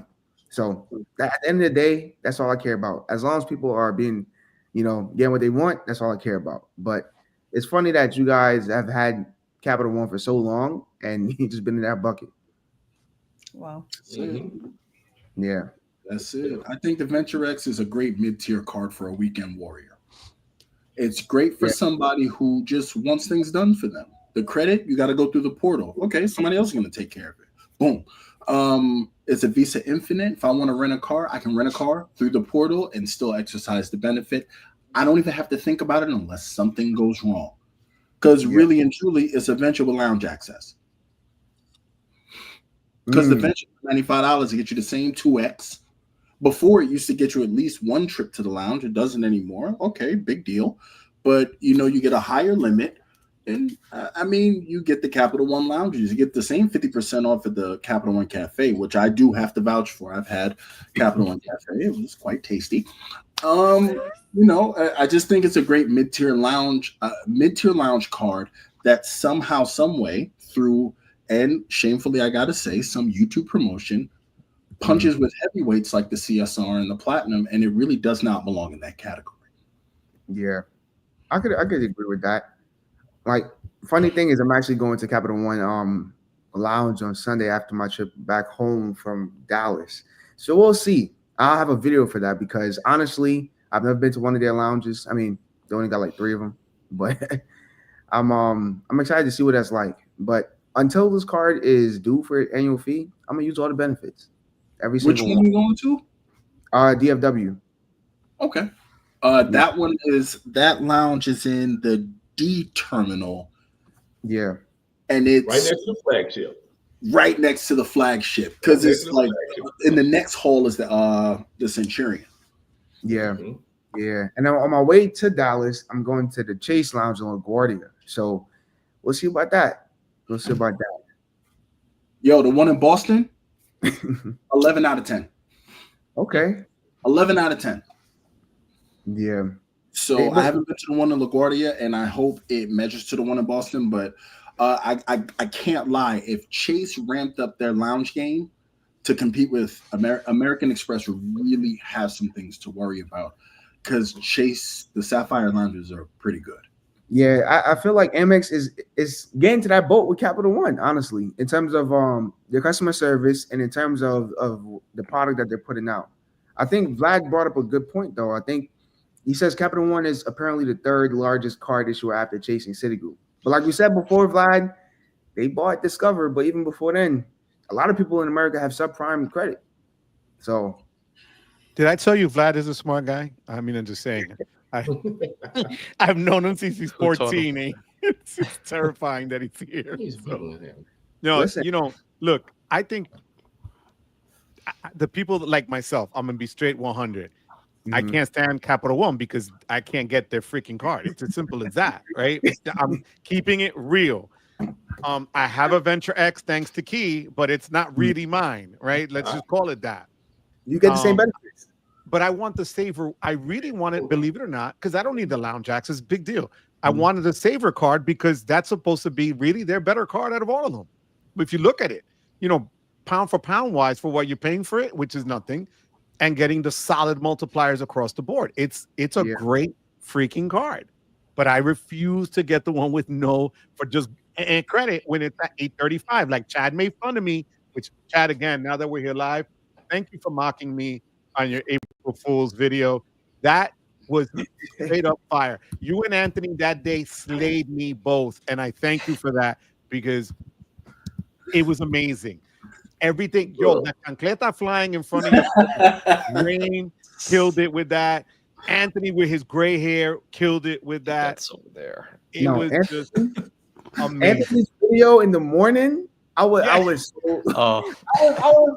So at the end of the day, that's all I care about. As long as people are being, you know, getting what they want, that's all I care about. But it's funny that you guys have had Capital One for so long and you just been in that bucket. Wow. Yeah. That's it. I think the Venture X is a great mid-tier card for a weekend warrior. It's great for somebody who just wants things done for them. The credit, you got to go through the portal. Okay, somebody else is going to take care of it. Boom. It's a Visa Infinite. If I want to rent a car, I can rent a car through the portal and still exercise the benefit. I don't even have to think about it unless something goes wrong. Because really and truly, it's a venture with lounge access. Because the venture is $95 to get you the same 2X. Before, it used to get you at least one trip to the lounge. It doesn't anymore. Okay, big deal. But, you know, you get a higher limit. And, I mean, you get the Capital One lounges. You get the same 50% off at the Capital One Cafe, which I do have to vouch for. I've had Capital One Cafe. It was quite tasty. You know, I just think it's a great mid-tier lounge card that somehow, some way, through, and shamefully, I got to say, some YouTube promotion, punches with heavyweights like the CSR and the Platinum, and it really does not belong in that category. Yeah, I could agree with that. Like, funny thing is, I'm actually going to Capital One lounge on Sunday after my trip back home from Dallas. So we'll see. I'll have a video for that because honestly, I've never been to one of their lounges. I mean, they only got like 3 of them, but I'm excited to see what that's like. But until this card is due for annual fee, I'm gonna use all the benefits. Every Which single one are you going to? DFW. Okay. That lounge is in the D terminal. Yeah. And it's right next to the flagship. right next to the flagship, because Next it's to the like flagship. in the next hall is the Centurion. Yeah. Mhm. Yeah. And then on my way to Dallas, I'm going to the Chase Lounge in LaGuardia. So we'll see about that. We'll see about Yo, the one in Boston, that. 11 out of 10. Okay. 11 out of 10. Yeah. So I haven't been to the one in LaGuardia, and I hope it measures to the one in Boston. But I can't lie. If Chase ramped up their lounge game to compete with American Express, would really have some things to worry about, because Chase, the Sapphire lounges are pretty good. Yeah, I feel like Amex is getting to that boat with Capital One, honestly, in terms of their customer service and in terms of the product that they're putting out. I think Vlad brought up a good point, though. I think he says Capital One is apparently the third largest card issuer after Chase and Citigroup. But like we said before, Vlad, they bought Discover, but even before then, a lot of people in America have subprime credit. So, Did I tell you Vlad is a smart guy? I mean, I'm just saying. I've known him since he's 14. Eh? It's terrifying that he's here. He's fucking with him. No, Listen. Look, I think the people like myself, I'm gonna be straight 100. I mhm. can't stand Capital One because I can't get their freaking card. It's as simple as that, right? I'm keeping it real. I have a Venture X thanks to Key, but it's not really mine, right? Let's just call it that. You get the same benefits. But I want the saver. I really want it, believe it or not, because I don't need the lounge access. Big deal. I wanted the saver card because that's supposed to be really their better card out of all of them. If you look at it, pound for pound wise for what you're paying for it, which is nothing, and getting the solid multipliers across the board. It's a great freaking card. But I refuse to get the one with for just and credit when it's at 835. Like Chad made fun of me, which Chad, again, now that we're here live, thank you for mocking me on your April Fool's video. That was straight up fire. You and Anthony that day slayed me both, and I thank you for that because it was amazing. Everything, the chancleta flying in front of you, Rain killed it with that. Anthony with his gray hair killed it with that. That's over there. It was just amazing. Anthony's video in the morning, I was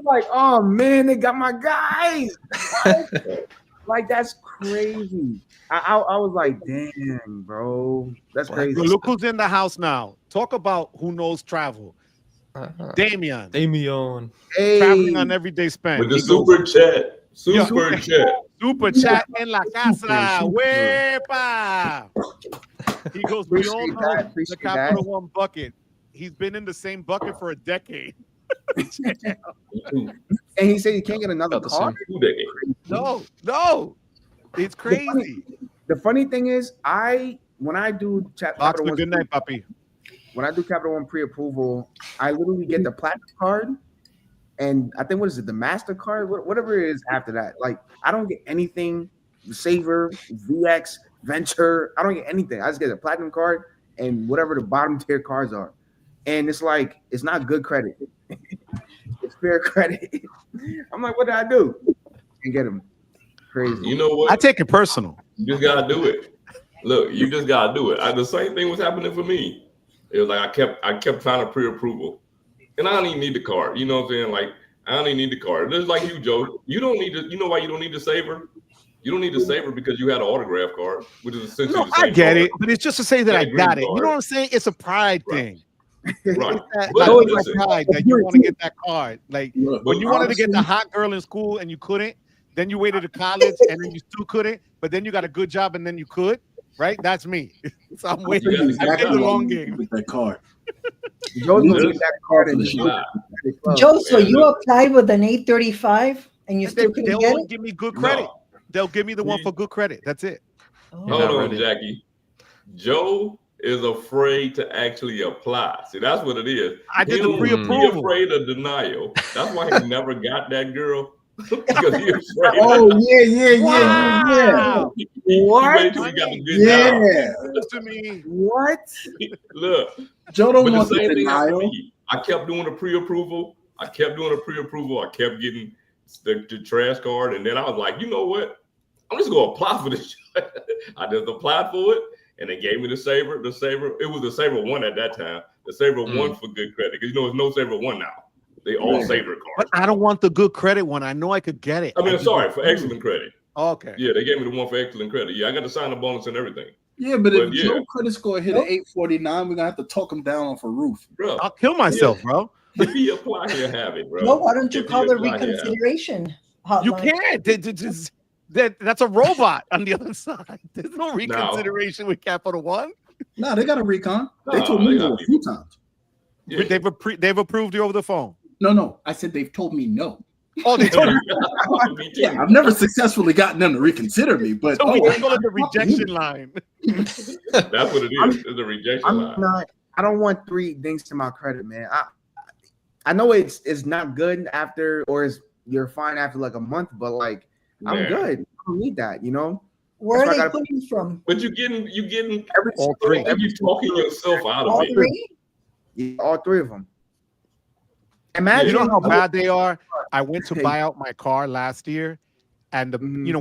like, oh man, they got my guys. Like, that's crazy. I was like, damn, bro, that's crazy. But look who's in the house now. Talk about who knows travel. Damian. Hey. Traveling on everyday spend. With the super chat. Super chat. Super chat en la casa. Wepa. He goes, we all know the Capital One bucket. He's been in the same bucket for a decade. And he said he can't get another car? No. It's crazy. The funny thing is, when I do Capital One, good night, puppy. When I do Capital One pre-approval, I literally get the platinum card, and I think, what is it, the MasterCard, whatever it is after that. Like, I don't get anything, Saver, VX, Venture. I don't get anything. I just get a platinum card and whatever the bottom tier cards are. And it's like, it's not good credit. It's fair credit. I'm like, what did I do? And get them. Crazy. You know what? I take it personal. You just gotta do it. Look, you just gotta do it. The same thing was happening for me. It was like I kept trying to pre-approval, and I don't even need the card. You know what I'm saying? Like, I don't even need the card. It's like you, Joe. You don't need to. You know why you don't need the saver? You don't need the saver because you had an autograph card, which is essentially the same. I get card. it, but it's just to say that I got it. You know what I'm saying? It's a pride thing. Right. It's pride that you want to get that card. Like when you wanted to get the hot girl in school and you couldn't, then you waited to college and then you still couldn't, but then you got a good job and then you could. Right? That's me. So I'm waiting. I played the long game with that card. Joe's gonna get that card in Joe, so you applied with an 835 and you still couldn't they'll get only it? give me good credit. No. They'll give me the one for good credit. That's it. Hold on, Jackie. Joe is afraid to actually apply. See, that's what it is. I did the pre-approval. He's afraid of denial. That's why he never got that girl. Because he was afraid. Oh yeah. What? To me. What? Look, Joe don't but want the the same thing happened to denial. me. I kept doing a pre-approval. I kept getting the trash card, and then I was like, you know what? I'm just gonna apply for this. I just applied for it, and they gave me the Saver. It was the Saver 1 at that time. The Saver 1 for good credit, because there's no Saver 1 now. They all Saver cards. But I don't want the good credit one. I know I could get it. I mean, sorry, for excellent credit. Okay. Yeah, they gave me the one for excellent credit. Yeah, I got the sign-up bonus and everything. Yeah, but if Joe credit score hit an 849, we're gonna have to talk him down off a roof. Bro, I'll kill myself, bro. If he apply here, have it, bro. No, why don't you call the reconsideration hotline? You can't. That's a robot on the other side. There's no reconsideration with Capital One. No, they got a recon. They told me no a few times. Yeah. They've approved you over the phone. No. I said they've told me no. Oh, they told you. Yeah, I've never successfully gotten them to reconsider me, but so we can go to the rejection line. That's what it is. It's the rejection line. I don't want 3 dings to my credit, man. I know it's not good after, or you're fine after like a month, but like I'm good. I don't need that, you know. Where are they putting you from? But you getting all 3. You talking yourself out of all it. 3? Yeah, all 3 of them. Imagine, you know how bad they are. I went to buy out my car last year, and when you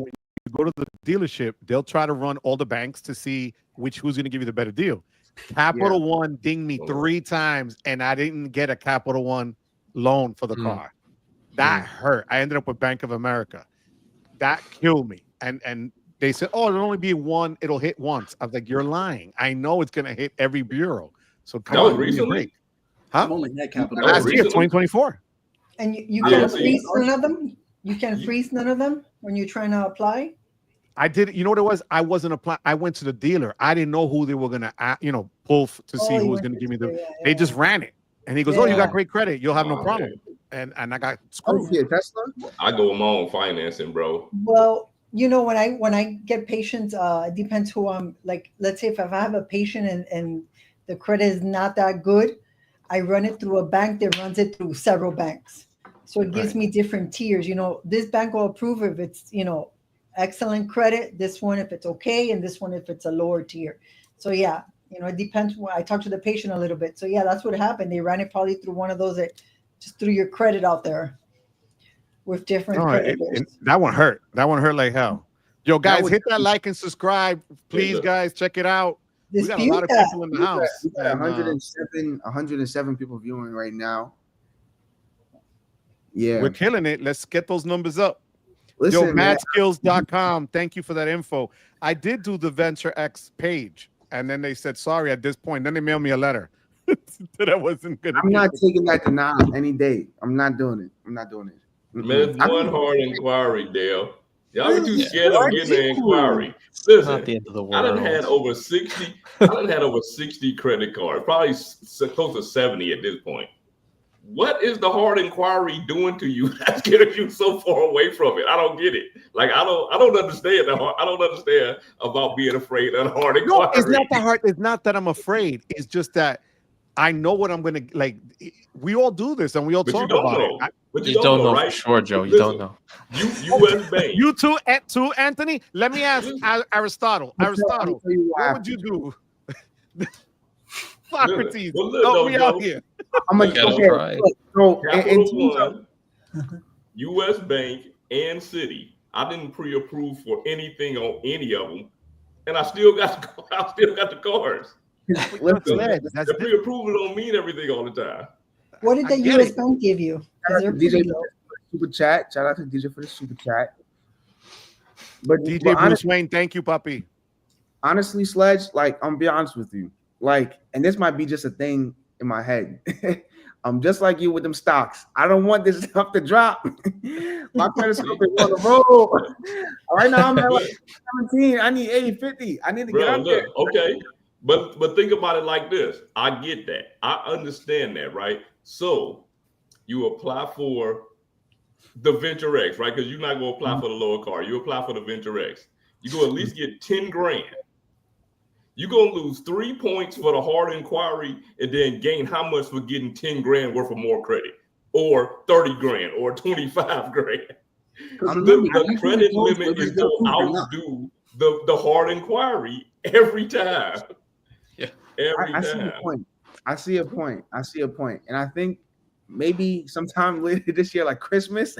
go to the dealership, they'll try to run all the banks to see who's going to give you the better deal. Capital One dinged me 3 times, and I didn't get a Capital One loan for the car. That hurt. I ended up with Bank of America. That killed me. And they said, "Oh, it'll only be 1. It'll hit once." I was like, "You're lying. I know it's going to hit every bureau." So come on, recently. I've only had Capital last year, 2024. And you can't freeze none of them? You can freeze none of them when you're trying to apply? I did. You know what it was? I wasn't applying. I went to the dealer. I didn't know who they were going to, pull to see who was going to give me the. They just ran it. And he goes, "Oh, you got great credit. You'll have no problem." And I got screwed. Tesla? I go with my own financing, bro. Well, when I get patients, it depends who I'm like. Let's say if I have a patient and the credit is not that good, I run it through a bank that runs it through several banks. So it gives me different tiers. This bank will approve if it's, excellent credit, this one if it's okay, and this one if it's a lower tier. So yeah, it depends. I talked to the patient a little bit. So yeah, that's what happened. They ran it probably through one of those that just threw your credit out there with different credit. That one hurt. That one hurt like hell. Yo, guys, hit that like and subscribe. Please, guys, check it out. We got a lot of people in the house. We got 107 people viewing right now. Yeah. We're killing it. Let's get those numbers up. Listen, yo, madskills.com. Thank you for that info. I did do the Venture X page, and then they said, sorry, at this point. Then they mailed me a letter that I wasn't going to. I'm not taking that denial any day. I'm not doing it. Man, one hard inquiry, Dale. Y'all be too scared of getting an inquiry. Listen, not the end of the world. I done had over 60. I done had over 60 credit cards, probably close to 70 at this point. What is the hard inquiry doing to you that's getting you so far away from it? I don't get it. Like I don't understand. I don't understand about being afraid of the hard inquiry. No, it's not that hard. It's not that I'm afraid. It's just that I know what I'm gonna like. We all do this, and we all talk about it. But you don't know, right? for sure, Joe. You don't know. U.S. Bank. You too, Anthony. Let me ask Aristotle. Aristotle, what would you do? Socrates, help me out here. I'm gonna U.S. Bank and Citi. I didn't pre-approve for anything on any of them, and I still got the cards. The pre-approval don't mean everything all the time. What did the U.S. Bank give you? DJ super chat. Shout out to DJ for the super chat. But DJ Bruce Wayne, thank you, puppy. Honestly, Sledge, like I'm be honest with you, like, and this might be just a thing in my head. I'm just like you with them stocks. I don't want this stuff to drop. My credit score is on the road. Right now I'm at like 17. I need 80, 50. I need to get up there. Okay. But think about it like this. I get that. I understand that, right? So you apply for the Venture X, right? Because you're not going to apply for the lower car. You apply for the Venture X. You go at least get 10 grand. You're going to lose 3 points for the hard inquiry and then gain how much for getting 10 grand worth of more credit, or 30 grand or 25 grand. The credit limit is going to outdo the hard inquiry every time. Yeah. Every time. I see a point. And I think maybe sometime later this year, like Christmas,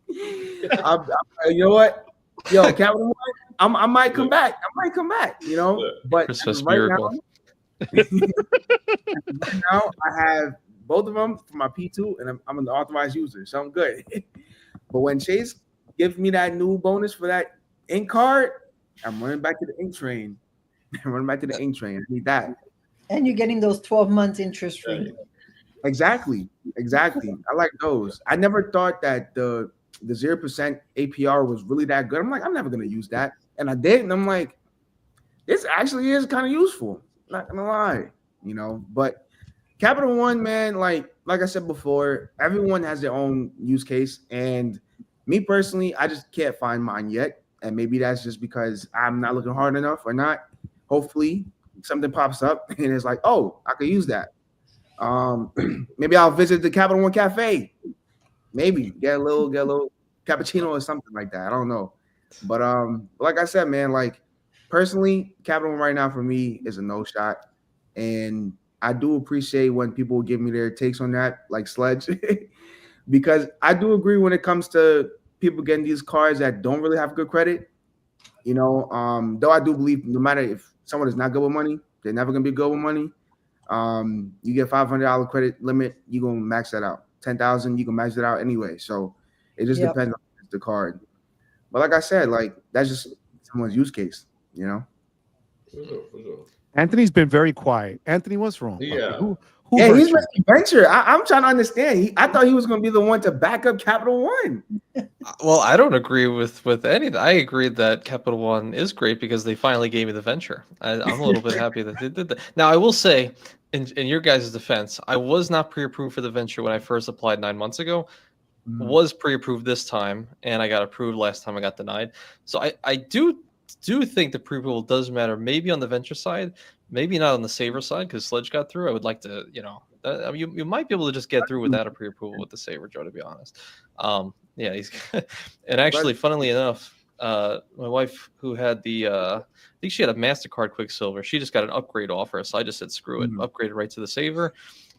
you know what? Yo, Capital One, I might come back. I might come back. You know, but Christmas right miracle. now, right now I have both of them for my P2, and I'm an authorized user, so I'm good. But when Chase gives me that new bonus for that ink card, I'm running back to the ink train. I'm running back to the ink train. I need that. And you're getting those 12 months interest free. Exactly. I like those. I never thought that the 0% APR was really that good. I'm like, I'm never gonna use that, and I did, and I'm like, this actually is kind of useful. Not gonna lie, you know. But Capital One, man, like I said before, everyone has their own use case, and me personally, I just can't find mine yet, and maybe that's just because I'm not looking hard enough or not. Hopefully, something pops up and it's like, oh, I could use that. Maybe I'll visit the Capital One Cafe. Maybe get a little cappuccino or something like that. I don't know, but like I said, man, like personally, Capital One right now for me is a no shot, and I do appreciate when people give me their takes on that, like Sledge, because I do agree when it comes to people getting these cards that don't really have good credit. You know, though I do believe no matter if someone is not good with money, they're never gonna be good with money. You get $500 credit limit, you're gonna max that out. 10,000, you can max it out anyway. So it just depends on the card. But like I said, like that's just someone's use case, you know. For sure. Anthony's been very quiet. Anthony, what's wrong? Yeah. Who Yeah, hurt he's you? risky venture. I'm trying to understand. I thought he was going to be the one to back up Capital One. Well, I don't agree with anything. I agree that Capital One is great because they finally gave me the venture. I'm a little bit happy that they did that. Now, I will say, in your guys' defense, I was not pre-approved for the venture when I first applied 9 months ago. Was pre-approved this time, and I got approved last time I got denied. So I do think the pre-approval does matter. Maybe on the venture side, maybe not on the saver side because Sledge got through. I would like to, I mean, you might be able to just get through without a pre-approval with the saver, Joe. To be honest, yeah, he's and actually, funnily enough, my wife who had the I think she had a MasterCard Quicksilver. She just got an upgrade offer, so I just said screw it, upgraded right to the saver.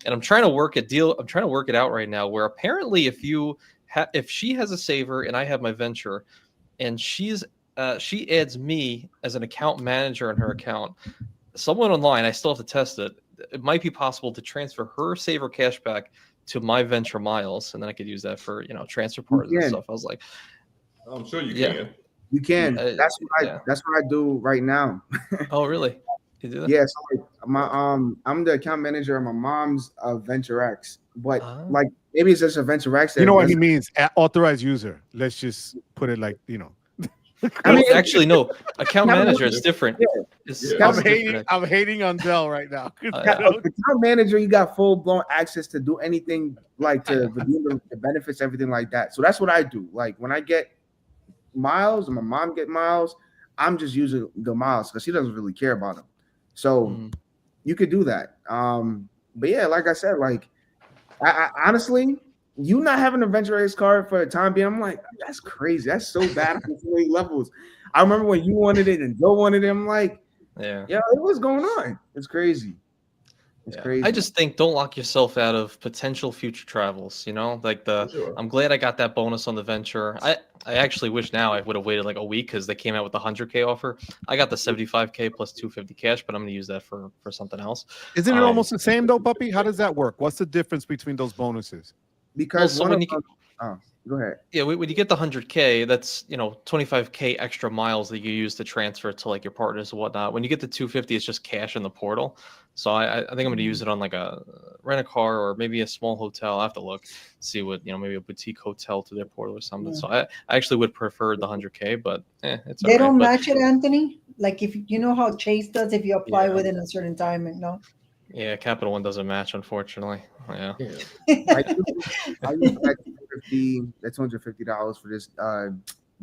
And I'm trying to work it out right now. Where apparently, if she has a saver and I have my venture, and she adds me as an account manager in her account. Someone online, I still have to test it. It might be possible to transfer her saver cashback to my venture miles, and then I could use that for transfer partners and stuff. I was like, I'm sure you can. You can. That's what I do right now. Oh, really? You do that? Yeah. So like I'm the account manager of my mom's Venture X, but like maybe it's just a Venture X. You know what he means? Authorized user. Let's just put it like I mean, actually, no. Account manager is different. I'm hating on Dell right now. Account manager, you got full blown access to do anything, like to redeem the benefits, everything like that. So that's what I do. Like when I get miles and my mom get miles, I'm just using the miles because she doesn't really care about them. So you could do that. But yeah, like I said, like I honestly. You not having a Venture X card for the time being, I'm like, that's crazy. That's so bad on so many levels. I remember when you wanted it and Joe wanted it. I'm like, yeah, what's going on? It's crazy. It's crazy. I just think don't lock yourself out of potential future travels. Like I'm glad I got that bonus on the venture. I actually wish now I would have waited like a week because they came out with the 100K offer. I got the 75K plus 250 cash, but I'm going to use that for something else. Isn't it almost the same though, Puppy? How does that work? What's the difference between those bonuses? Because go ahead. Yeah, when you get the 100K, that's 25K extra miles that you use to transfer to like your partners and whatnot. When you get the 250, it's just cash in the portal. So I think I'm going to use it on like a rent a car or maybe a small hotel. I have to look, see what maybe a boutique hotel to their portal or something. Yeah. So I actually would prefer the 100K, but it's they don't match it, Anthony. Like if you know how Chase does, if you apply within a certain time, no. Yeah, Capital One doesn't match, unfortunately. Yeah. I use that's $250 for this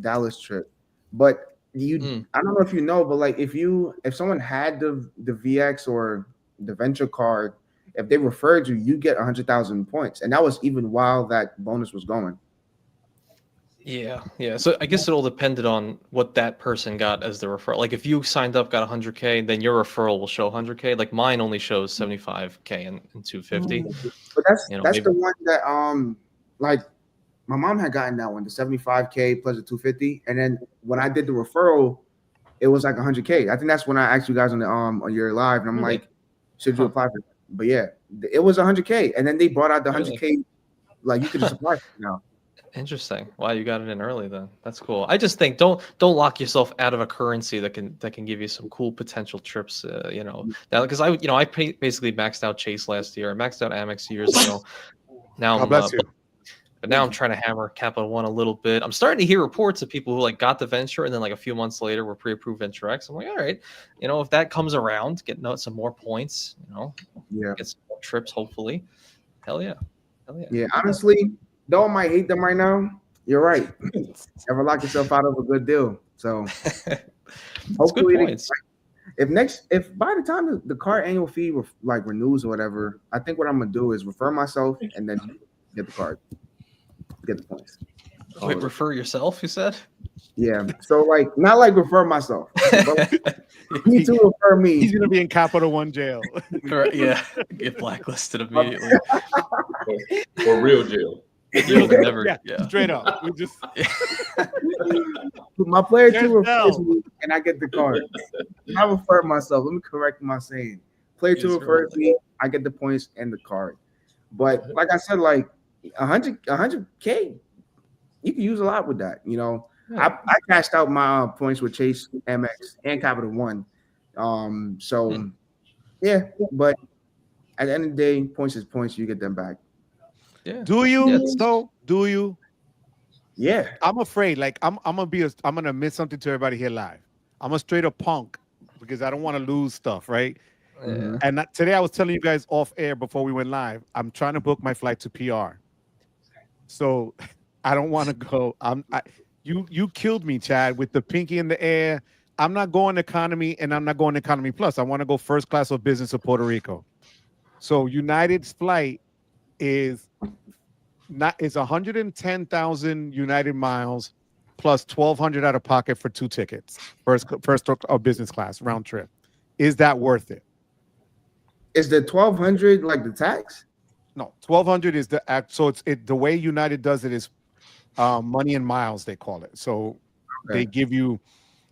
Dallas trip. But I don't know if you know, but like if someone had the VX or the venture card, if they referred you get 100,000 points. And that was even while that bonus was going. Yeah. So I guess it all depended on what that person got as the referral. Like if you signed up, got 100K, then your referral will show 100K. Like mine only shows 75K and 250. But that's the one that like my mom had gotten that one, the 75K plus the 250. And then when I did the referral, it was like 100K. I think that's when I asked you guys on your live, and I'm like, should you apply for it? But yeah, it was 100K, and then they brought out the 100K. Like you could just apply for it now. Interesting. Wow, you got it in early then. That's cool. I just think don't lock yourself out of a currency that can give you some cool potential trips. Now because I basically maxed out Chase last year. I maxed out Amex years ago. Now God bless you. But now I'm trying to hammer Capital One a little bit. I'm starting to hear reports of people who like got the Venture and then like a few months later were pre-approved Venture X. I'm like, all right, if that comes around, get some more points, get some more trips, hopefully. Hell yeah. Yeah, honestly, though I might hate them right now, you're right. Never lock yourself out of a good deal. So hopefully, if by the time the card annual fee renews or whatever, I think what I'm gonna do is refer myself and then get the card. Get the points. Wait, refer yourself, you said? Yeah. So not refer myself. But he to refer me. He's gonna be in Capital One jail. Correct. Yeah. Get blacklisted immediately. or real jail. Straight up. We just my player 2 refers me and I get the card. I refer myself. Let me correct my saying. Player 2 refers me, I get the points and the card. But like I said, 100K, you can use a lot with that. I cashed out my points with Chase, Amex, and Capital One. Yeah, but at the end of the day, points is points. You get them back. Yeah. Do you? Do you? Yeah. I'm afraid. I'm gonna admit something to everybody here live. I'm a straight up punk because I don't want to lose stuff, right? Yeah. And today I was telling you guys off air before we went live. I'm trying to book my flight to PR. So I don't want to go. You killed me, Chad, with the pinky in the air. I'm not going economy, and I'm not going economy plus. I want to go first class or business of Puerto Rico. So United's flight is 110,000 United miles plus 1,200 out of pocket for 2 tickets, first or business class round trip. Is that worth it? Is the 1,200 the tax? No, 1,200 is the act. So the way United does it is money in miles, they call it. So they give you.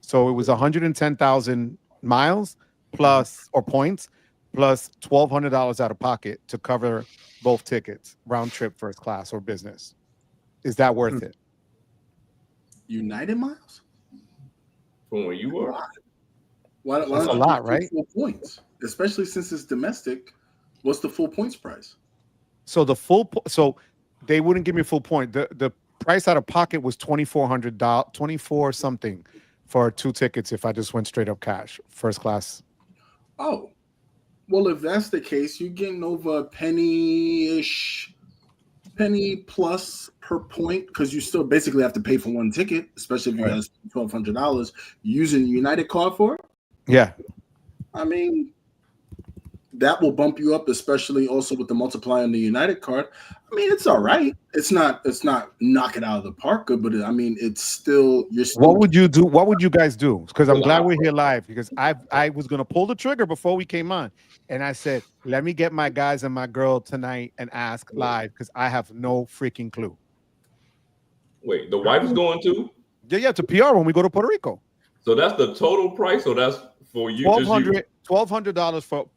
So it was 110,000 miles plus or points plus $1,200 out of pocket to cover both tickets, round trip, first class or business. Is that worth it? United miles? From where you are? Why That's a lot, right? Full points, especially since it's domestic. What's the full points price? So so they wouldn't give me a full point. The price out of pocket was $2,400, 24 something for 2 tickets if I just went straight up cash, first class. Oh, well, if that's the case, you're getting over a penny plus per point because you still basically have to pay for 1 ticket, especially if you have $1,200 using United card for it. Yeah. I mean, that will bump you up, especially also with the multiplier on the United card. I mean, it's all right. It's not knock it out of the park good, but I mean, it's still What would you do? What would you guys do? Because I'm glad we're here live because I was gonna pull the trigger before we came on, and I said, let me get my guys and my girl tonight and ask live because I have no freaking clue. Wait, the wife is going too? Yeah, to PR when we go to Puerto Rico. So that's the total price, or that's for you? $1,200 for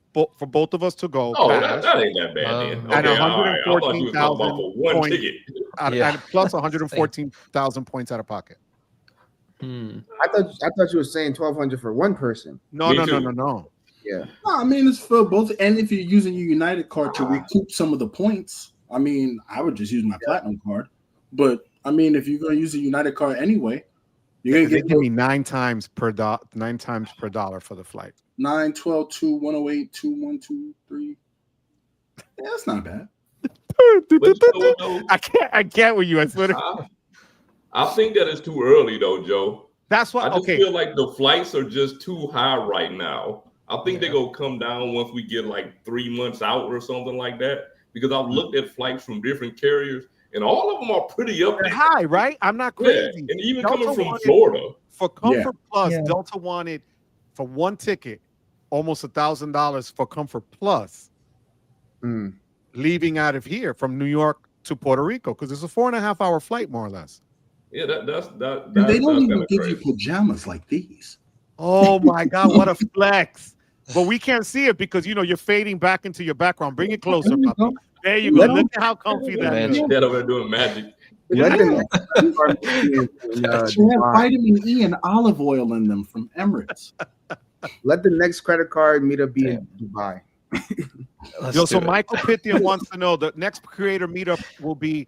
both of us to go. Oh, that ain't that bad then. Okay, and 114,000 for 1 ticket. And plus 114,000 points out of pocket. I thought you were saying 1,200 for one person. No. Yeah. No, I mean, it's for both. And if you're using your United card to recoup some of the points, I mean, I would just use my Platinum card. But I mean, if you're going to use a United card anyway, you're going to give me 9 times per dollar for the flight. 9, 12, 2, 108, 2, 1, 2, 3. Yeah, that's not bad. I can't with you. I swear. I think that it's too early though, Joe. That's why I just feel like the flights are just too high right now. I think they're gonna come down once we get 3 months out or something like that. Because I've looked at flights from different carriers, and all of them are pretty up there. High, right? I'm not crazy. Yeah. And even Delta coming from Florida. For Comfort Plus, Delta wanted for 1 ticket almost $1,000 for Comfort Plus. Leaving out of here from New York to Puerto Rico because it's a 4.5-hour flight, more or less. Yeah, they don't even give you pajamas like these. Oh my God, what a flex! But we can't see it because you're fading back into your background. Bring it closer, There you Papa. go. There you go. Look at how comfy that is. Magic. Dad over there doing magic. Let the next credit card be in They have Dubai. vitamin E and olive oil in them from Emirates. Let the next credit card meetup be in Dubai. Let's So do it. Michael Pithian wants to know the next creator meetup will be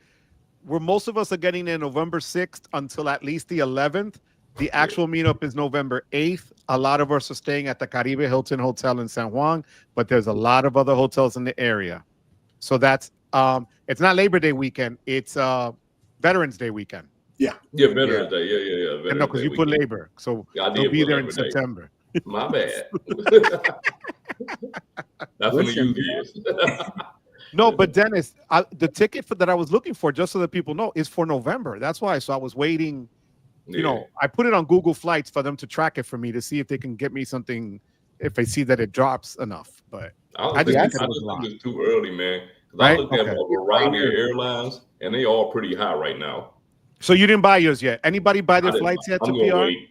where most of us are getting there November 6th until at least the 11th. The actual meetup is November 8th. A lot of us are staying at the Caribe Hilton Hotel in San Juan, but there's a lot of other hotels in the area. So that's it's not Labor Day weekend, it's Veterans Day weekend. Yeah, Veterans Day. Yeah. No, because you put labor. So Yeah, I did they'll be put there in Labor Day. September. My bad. That's when Listen, you is. No, but Dennis, the ticket that I was looking for, just so that people know, is for November. That's why. So I was waiting. I put it on Google Flights for them to track it for me to see if they can get me something if they see that it drops enough. But I just think it's too early, man. Because Right? I looked at a variety of airlines, and they all pretty high right now. So you didn't buy yours yet? Anybody buy their I didn't. flights yet to I'm gonna PR? wait.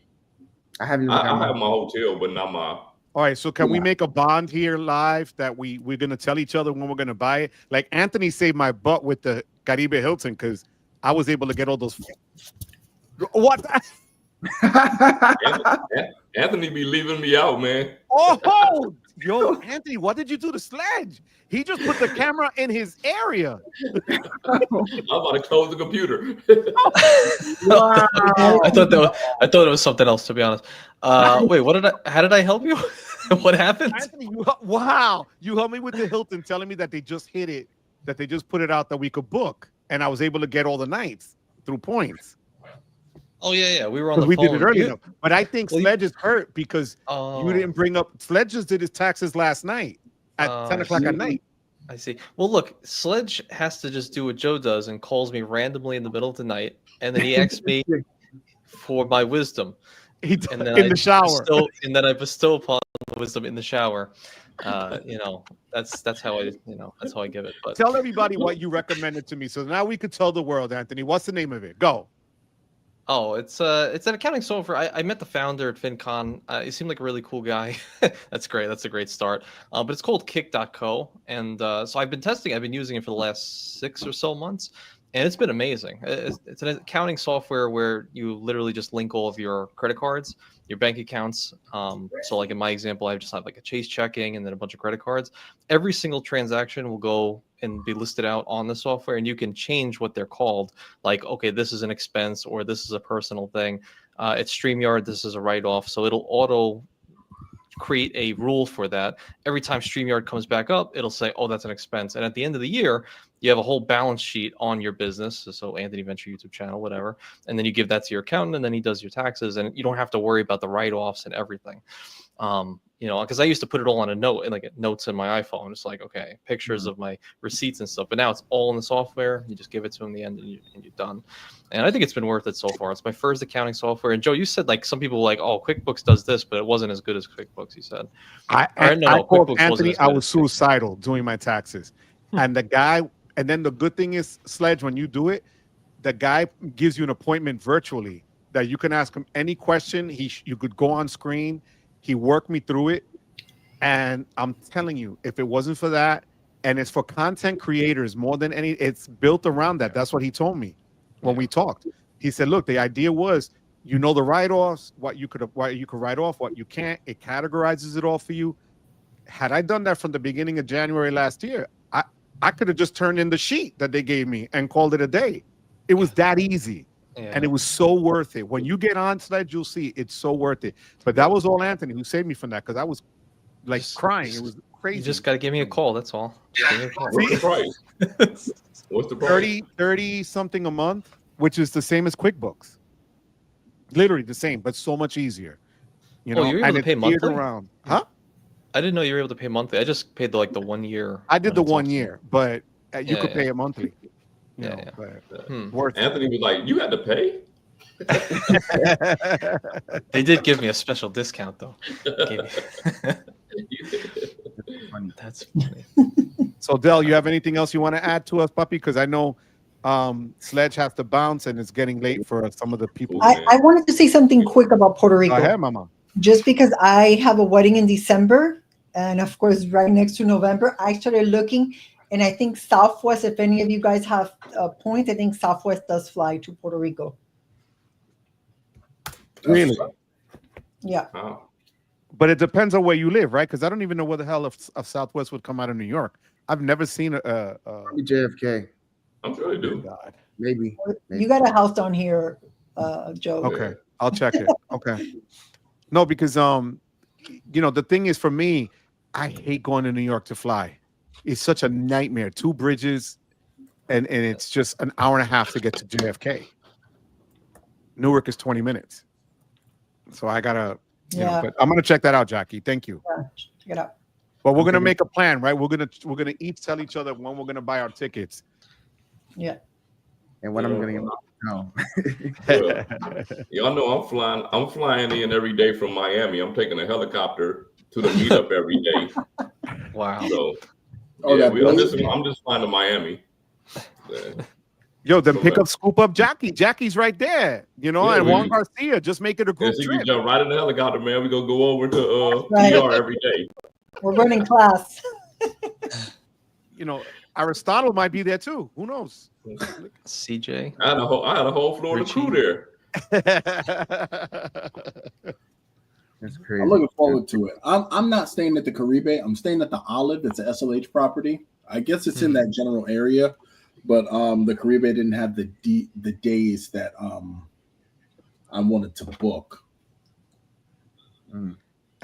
I haven't even I got have my hotel, but not my. All right, so can we make a bond here live that we're gonna tell each other when we're gonna buy it? Like Anthony saved my butt with the Caribe Hilton because I was able to get all those. What? Anthony be leaving me out, man. Oh, yo, Anthony, what did you do to Sledge? He just put the camera in his area. I'm about to close the computer. Wow. I thought it was something else, to be honest. Wait, how did I help you? What happened? Anthony, wow, you helped me with the Hilton, telling me that they just hit it, that they just put it out that we could book, and I was able to get all the nights through points. Oh yeah, we were on the We phone. did it early enough. But I think Well, Sledge is hurt because you didn't bring up. Sledge just did his taxes last night at 10 o'clock at night. I see. Well, look, Sledge has to just do what Joe does and calls me randomly in the middle of the night, and then he asks me for my wisdom. He And then in the shower. And then I bestow upon the wisdom in the shower. That's how I give it. But Tell everybody what you recommended to me, so now we could tell the world, Anthony. What's the name of it? Go. Oh, it's an accounting software. I met the founder at FinCon. He seemed like a really cool guy. That's great. That's a great start. But it's called Kick.co, and so I've been using it for the last 6 or so months, and it's been amazing. It's an accounting software where you literally just link all of your credit cards, your bank accounts. So like in my example, I just have like a Chase checking and then a bunch of credit cards. Every single transaction will go and be listed out on the software, and you can change what they're called. Like, okay, this is an expense or this is a personal thing. It's StreamYard, this is a write-off. So it'll auto create a rule for that. Every time StreamYard comes back up, it'll say, oh, that's an expense. And at the end of the year, you have a whole balance sheet on your business. So Anthony Venture YouTube channel, whatever. And then you give that to your accountant, and then he does your taxes, and you don't have to worry about the write-offs and everything. Because I used to put it all on a note, and like notes in my iPhone. It's like, okay, pictures of my receipts and stuff. But now it's all in the software. You just give it to him in the end, and you're done. And I think it's been worth it so far. It's my first accounting software. And Joe, you said like some people were like, oh, QuickBooks does this, but it wasn't as good as QuickBooks. You said. I called Anthony. I was suicidal doing my taxes, and the guy. And then the good thing is, Sledge, when you do it, the guy gives you an appointment virtually that you can ask him any question. You could go on screen. He worked me through it. And I'm telling you, if it wasn't for that, and it's for content creators more than any, it's built around that. That's what he told me when we talked. He said, look, the idea was, the write-offs, what you could write off, what you can't. It categorizes it all for you. Had I done that from the beginning of January last year, I could have just turned in the sheet that they gave me and called it a day. It was that easy. Yeah. And it was so worth it. When you get on Sledge, you'll see it's so worth it. But that was all Anthony who saved me from that, because I was like crying. It was crazy. You just got to give me a call. That's all. What's the price? What's the price? 30 something a month, which is the same as QuickBooks. Literally the same, but so much easier. You're able to pay monthly? Huh? I didn't know you were able to pay monthly. I just paid the 1 year. I did the 1 year, but you could pay it monthly. Worth Anthony was like, "You had to pay." They did give me a special discount, though. That's funny. So, Del, you have anything else you want to add to us, puppy? Because I know Sledge has to bounce, and it's getting late for some of the people. I wanted to say something quick about Puerto Rico. Go ahead, Mama. just because I have a wedding in December, and of course, right next to November, I started looking, and I think Southwest. If any of you guys have points, I think Southwest does fly to Puerto Rico. Really? Yeah. Wow. But it depends on where you live, right? Because I don't even know where the hell of Southwest would come out of New York. I've never seen Probably JFK. I'm sure they do. God. Maybe. You got a house down here, Joe. Okay, I'll check it. Okay. No, because the thing is, for me, I hate going to New York to fly. It's such a nightmare. 2 bridges, and it's just an hour and a half to get to JFK. Newark is 20 minutes. So I gotta, but I'm gonna check that out, Jackie. Thank you. Yeah, check it out. But we're gonna make a plan, right? We're gonna each tell each other when we're gonna buy our tickets. Yeah. And when I'm gonna get no. Well, y'all know I'm flying in every day from Miami. I'm taking a helicopter to the meetup every day. Wow. So Oh, I'm just flying to Miami. Yo, then scoop up Jackie. Jackie's right there, and Juan Garcia. Just make it a group You trip. jump right in the helicopter, man. We gonna go over to Right. PR every day. We're running class. Aristotle might be there too. Who knows? CJ. I had a whole Florida crew there. That's crazy. I'm looking forward to it. I'm not staying at the Caribe. I'm staying at the Olive. It's an SLH property. I guess it's in that general area, but the Caribe didn't have the days that I wanted to book.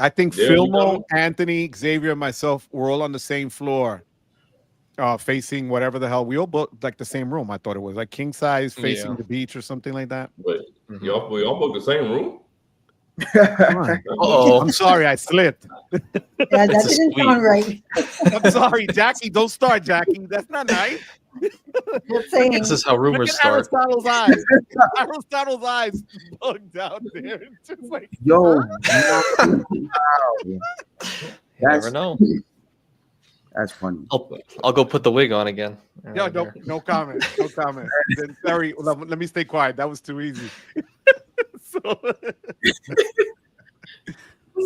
I think There Filmo, Anthony, Xavier, and myself were all on the same floor, facing whatever the hell. We all booked like the same room. I thought it was like king size, facing the beach or something like that. But y'all booked the same room? Oh, I'm sorry, I slipped. Yeah, that didn't sound right. I'm sorry, Jackie. Don't start, Jackie. That's not nice. Just saying. this is how rumors start. Aristotle's eyes. Aristotle's eyes bugged out there. It's just like, Yo, You never know. That's funny. I'll go put the wig on again. yo, no comment. No comment. Then, sorry, let me stay quiet. That was too easy.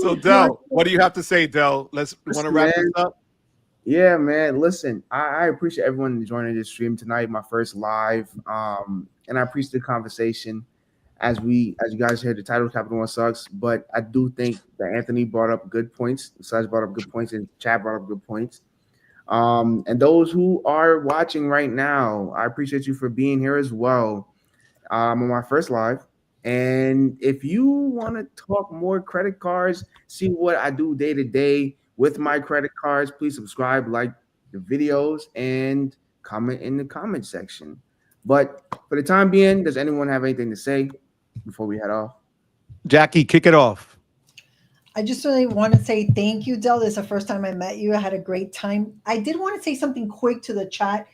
So Del, what do you have to say, Del? Want to wrap this up? Yeah, man. Listen, I appreciate everyone joining this stream tonight, my first live. And I appreciate the conversation. As you guys heard, the title Capital One sucks, but I do think that Anthony brought up good points, Saj brought up good points, and Chad brought up good points. And those who are watching right now, I appreciate you for being here as well. On my first live. And if you want to talk more credit cards, see what I do day to day with my credit cards, please subscribe, like the videos, and comment in the comment section. But for the time being, does anyone have anything to say before we head off? Jackie, kick it off. I just really want to say thank you, Del. This is the first time I met you. I had a great time. I did want to say something quick to the chat.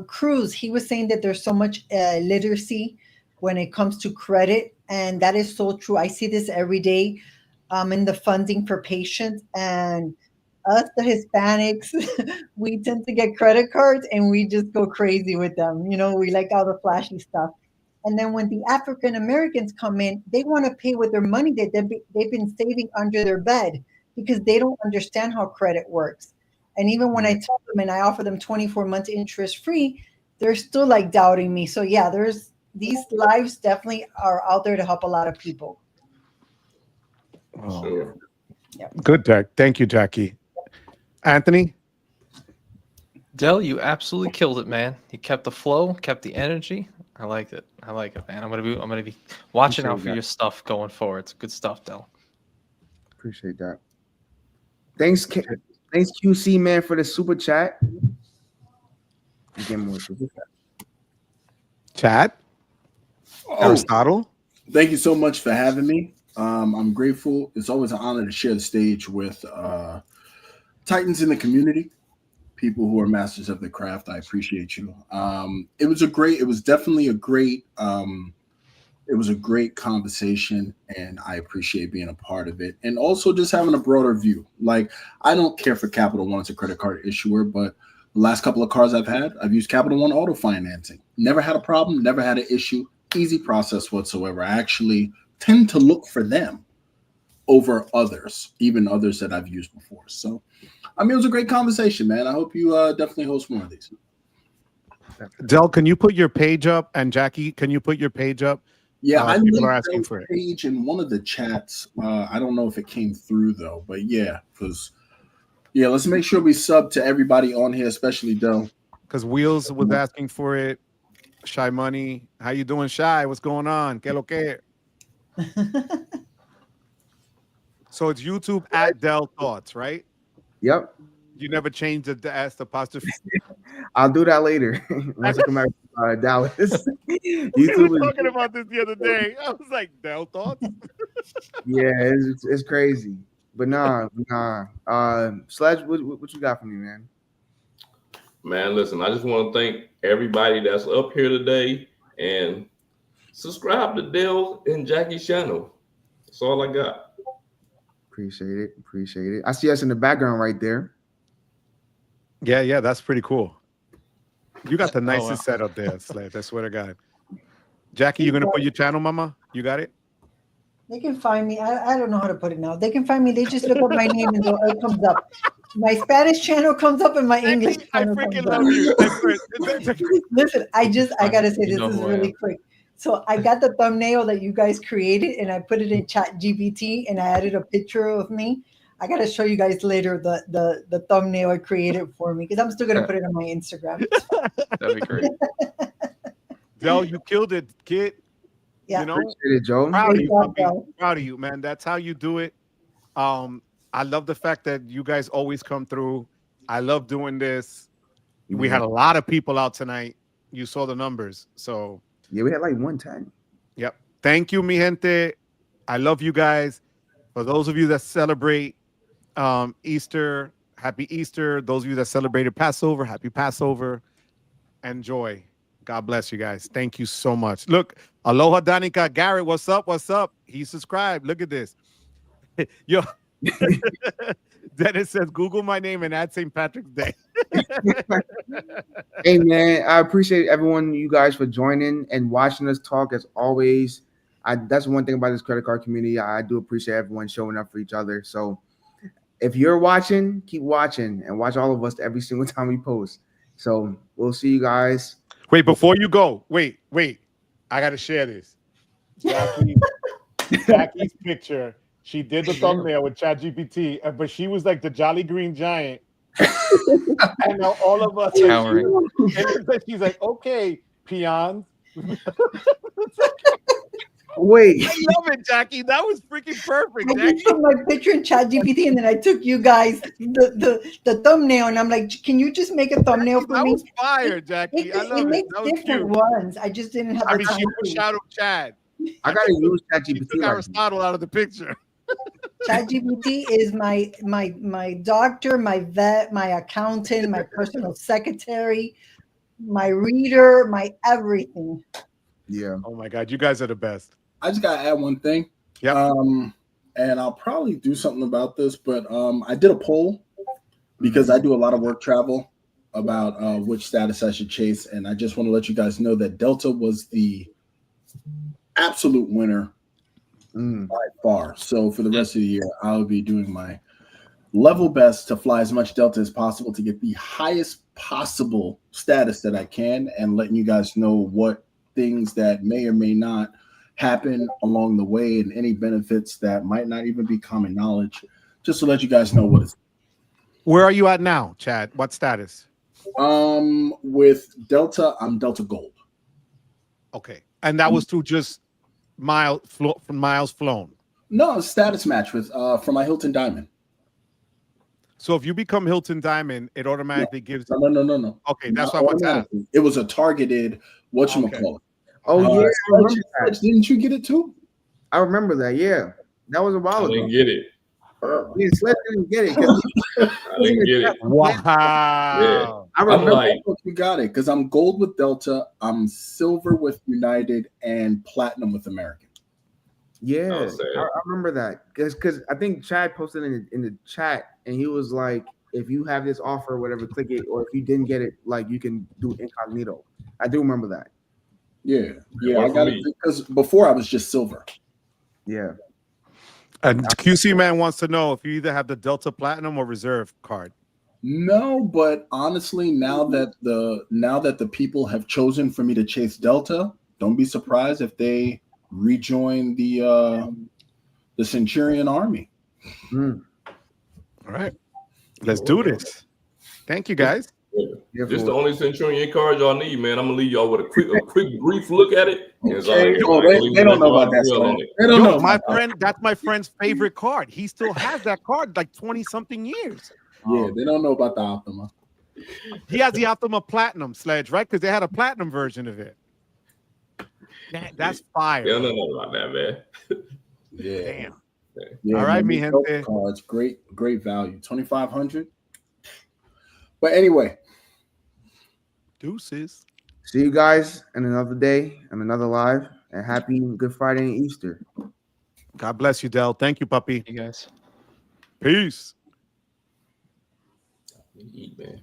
Cruz, he was saying that there's so much literacy when it comes to credit, and that is so true. I see this every day in the funding for patients, and us, the Hispanics, we tend to get credit cards and we just go crazy with them. We like all the flashy stuff. And then when the African Americans come in, they want to pay with their money that they've been saving under their bed because they don't understand how credit works. And even when I tell them and I offer them 24 months interest free, they're still like doubting me. So yeah, these lives definitely are out there to help a lot of people. Oh. Sure. Yep. Good, Jack. Thank you, Jackie. Anthony? Del, you absolutely killed it, man. You kept the flow, kept the energy. I liked it. Man. I'm gonna be watching out for your stuff going forward. It's good stuff, Del. Appreciate that. Thanks, QC man, for the super chat. Again, more super chat. Chad? Aristotle? Thank you so much for having me. I'm grateful. It's always an honor to share the stage with Titans in the community, people who are masters of the craft. I appreciate you. It was definitely a great conversation, and I appreciate being a part of it. And also just having a broader view. Like, I don't care for Capital One as a credit card issuer, but the last couple of cards I've used Capital One auto financing. Never had a problem, never had an issue. Easy process whatsoever. I actually tend to look for them over others, even others that I've used before. So, I mean, it was a great conversation, man. I hope you definitely host more of these. Del, can you put your page up? And Jackie, can you put your page up? Yeah, I People are linked asking Del's for it. page in one of the chats. I don't know if it came through though, but yeah, because let's make sure we sub to everybody on here, especially Del. Because Wheels was asking for it. Shy Money, how you doing, Shy? What's going on? Que lo que? So it's YouTube at Del Thoughts, right? Yep. You never changed the S to apostrophe. I'll do that later once I come back to Dallas. We YouTube were is, talking about this the other day. I was like, Del Thoughts? yeah, it's crazy. But nah. Sledge, what you got for me, man? Man, listen, I just want to thank everybody that's up here today and subscribe to Dale and Jackie's channel. That's all I got. Appreciate it. I see us in the background right there. Yeah, that's pretty cool. You got the nicest setup there, Sledge. I swear to God. Jackie, you gonna put your channel, Mama? You got it? They can find me. I don't know how to put it now. They can find me. They just look up my name and it comes up. My Spanish channel comes up and my English channel I freaking comes love up. you. Listen, I gotta say You this know is who I really am. quick. So I got the thumbnail that you guys created and I put it in Chat GPT and I added a picture of me. I gotta show you guys later the thumbnail I created for me because I'm still gonna put it on my Instagram. That'd be great. Del, you killed it, kid. Yeah. You know, Appreciate it, Joe. proud of Great you, job, puppy. Del. Proud of you, man. That's how you do it. I love the fact that you guys always come through. I love doing this. We had a lot of people out tonight. You saw the numbers. So Yeah, we had like 110. yep. Thank you, mi gente. I love you guys. For those of you that celebrate Easter, happy Easter. Those of you that celebrated Passover, happy Passover. Enjoy. God bless you guys. Thank you so much. Look, aloha Danica. Garrett, what's up? What's up? He subscribed. Look at this. Yo, Dennis says, Google my name and add St. Patrick's Day. Hey man, I appreciate everyone, you guys, for joining and watching us talk as always. That's one thing about this credit card community. I do appreciate everyone showing up for each other. So if you're watching, keep watching and watch all of us every single time we post. So we'll see you guys. Wait, before you go, wait. I got to share this. Jackie's picture. She did the thumbnail with ChatGPT, but she was like the Jolly Green Giant. And now all of us Towering. she's like, okay, peons. Wait, I love it, Jackie. That was freaking perfect, I Jackie. just put my picture in Chat GPT and then I took you guys the thumbnail and I'm like, can you just make a thumbnail for That me? was fire, Jackie. I love it. makes That was different cute. ones. I just didn't have I the mean, time she to. overshadowed Chad. I gotta use She ChatGPT. took Aristotle out of the picture. ChatGPT is my doctor, my vet, my accountant, my personal secretary, my reader, my everything. Yeah. Oh my God, you guys are the best. I just gotta add one thing. Yep. And I'll probably do something about this, but I did a poll because I do a lot of work travel about which status I should chase, and I just want to let you guys know that Delta was the absolute winner by far. So for the rest of the year, I'll be doing my level best to fly as much Delta as possible to get the highest possible status that I can, and letting you guys know what things that may or may not happen along the way and any benefits that might not even be common knowledge, just to let you guys know what it's. Where are you at now, Chad? What status? With Delta, I'm Delta Gold. Okay, and that was through just miles flown. No, status match with for my Hilton Diamond. So if you become Hilton Diamond, it automatically gives. No. Okay, that's what I want to ask. It was a targeted whatchamacallit. Oh yeah, I remember that. Didn't you get it too? I remember that. Yeah, that was a while I ago. didn't get it. Yeah, Sledge didn't get it. 'Cause I didn't get it. Wow. Yeah. I I'm remember. like, You got it, because I'm gold with Delta, I'm silver with United, and platinum with American. Yeah, I'll say it. I remember that because I think Chad posted in the chat and he was like, if you have this offer or whatever, click it, or if you didn't get it, like you can do incognito. I do remember that. Yeah, It I worked got for it me. because before I was just silver. Yeah. And QC Man wants to know if you either have the Delta Platinum or Reserve card. No, but honestly, now that the people have chosen for me to chase Delta, don't be surprised if they rejoin the Centurion Army. Mm. All right, let's do this. Thank you, guys. This the only Centurion card y'all need, man. I'm gonna leave y'all with a quick brief look at it. Okay. They don't know about that stuff. They don't know. My friend, that's my friend's favorite card. He still has that card like 20-something years. Yeah, they don't know about the Optima. He has the Optima Platinum, Sledge, right? Because they had a platinum version of it. That's fire. They don't know about that, man. Yeah. Damn. Yeah, all right, mi Delta gente. cards, great value, 2,500. But anyway, Deuces. See you guys in another day and another live. And happy Good Friday and Easter. God bless you, Del. Thank you, puppy. You guys. Peace. Man.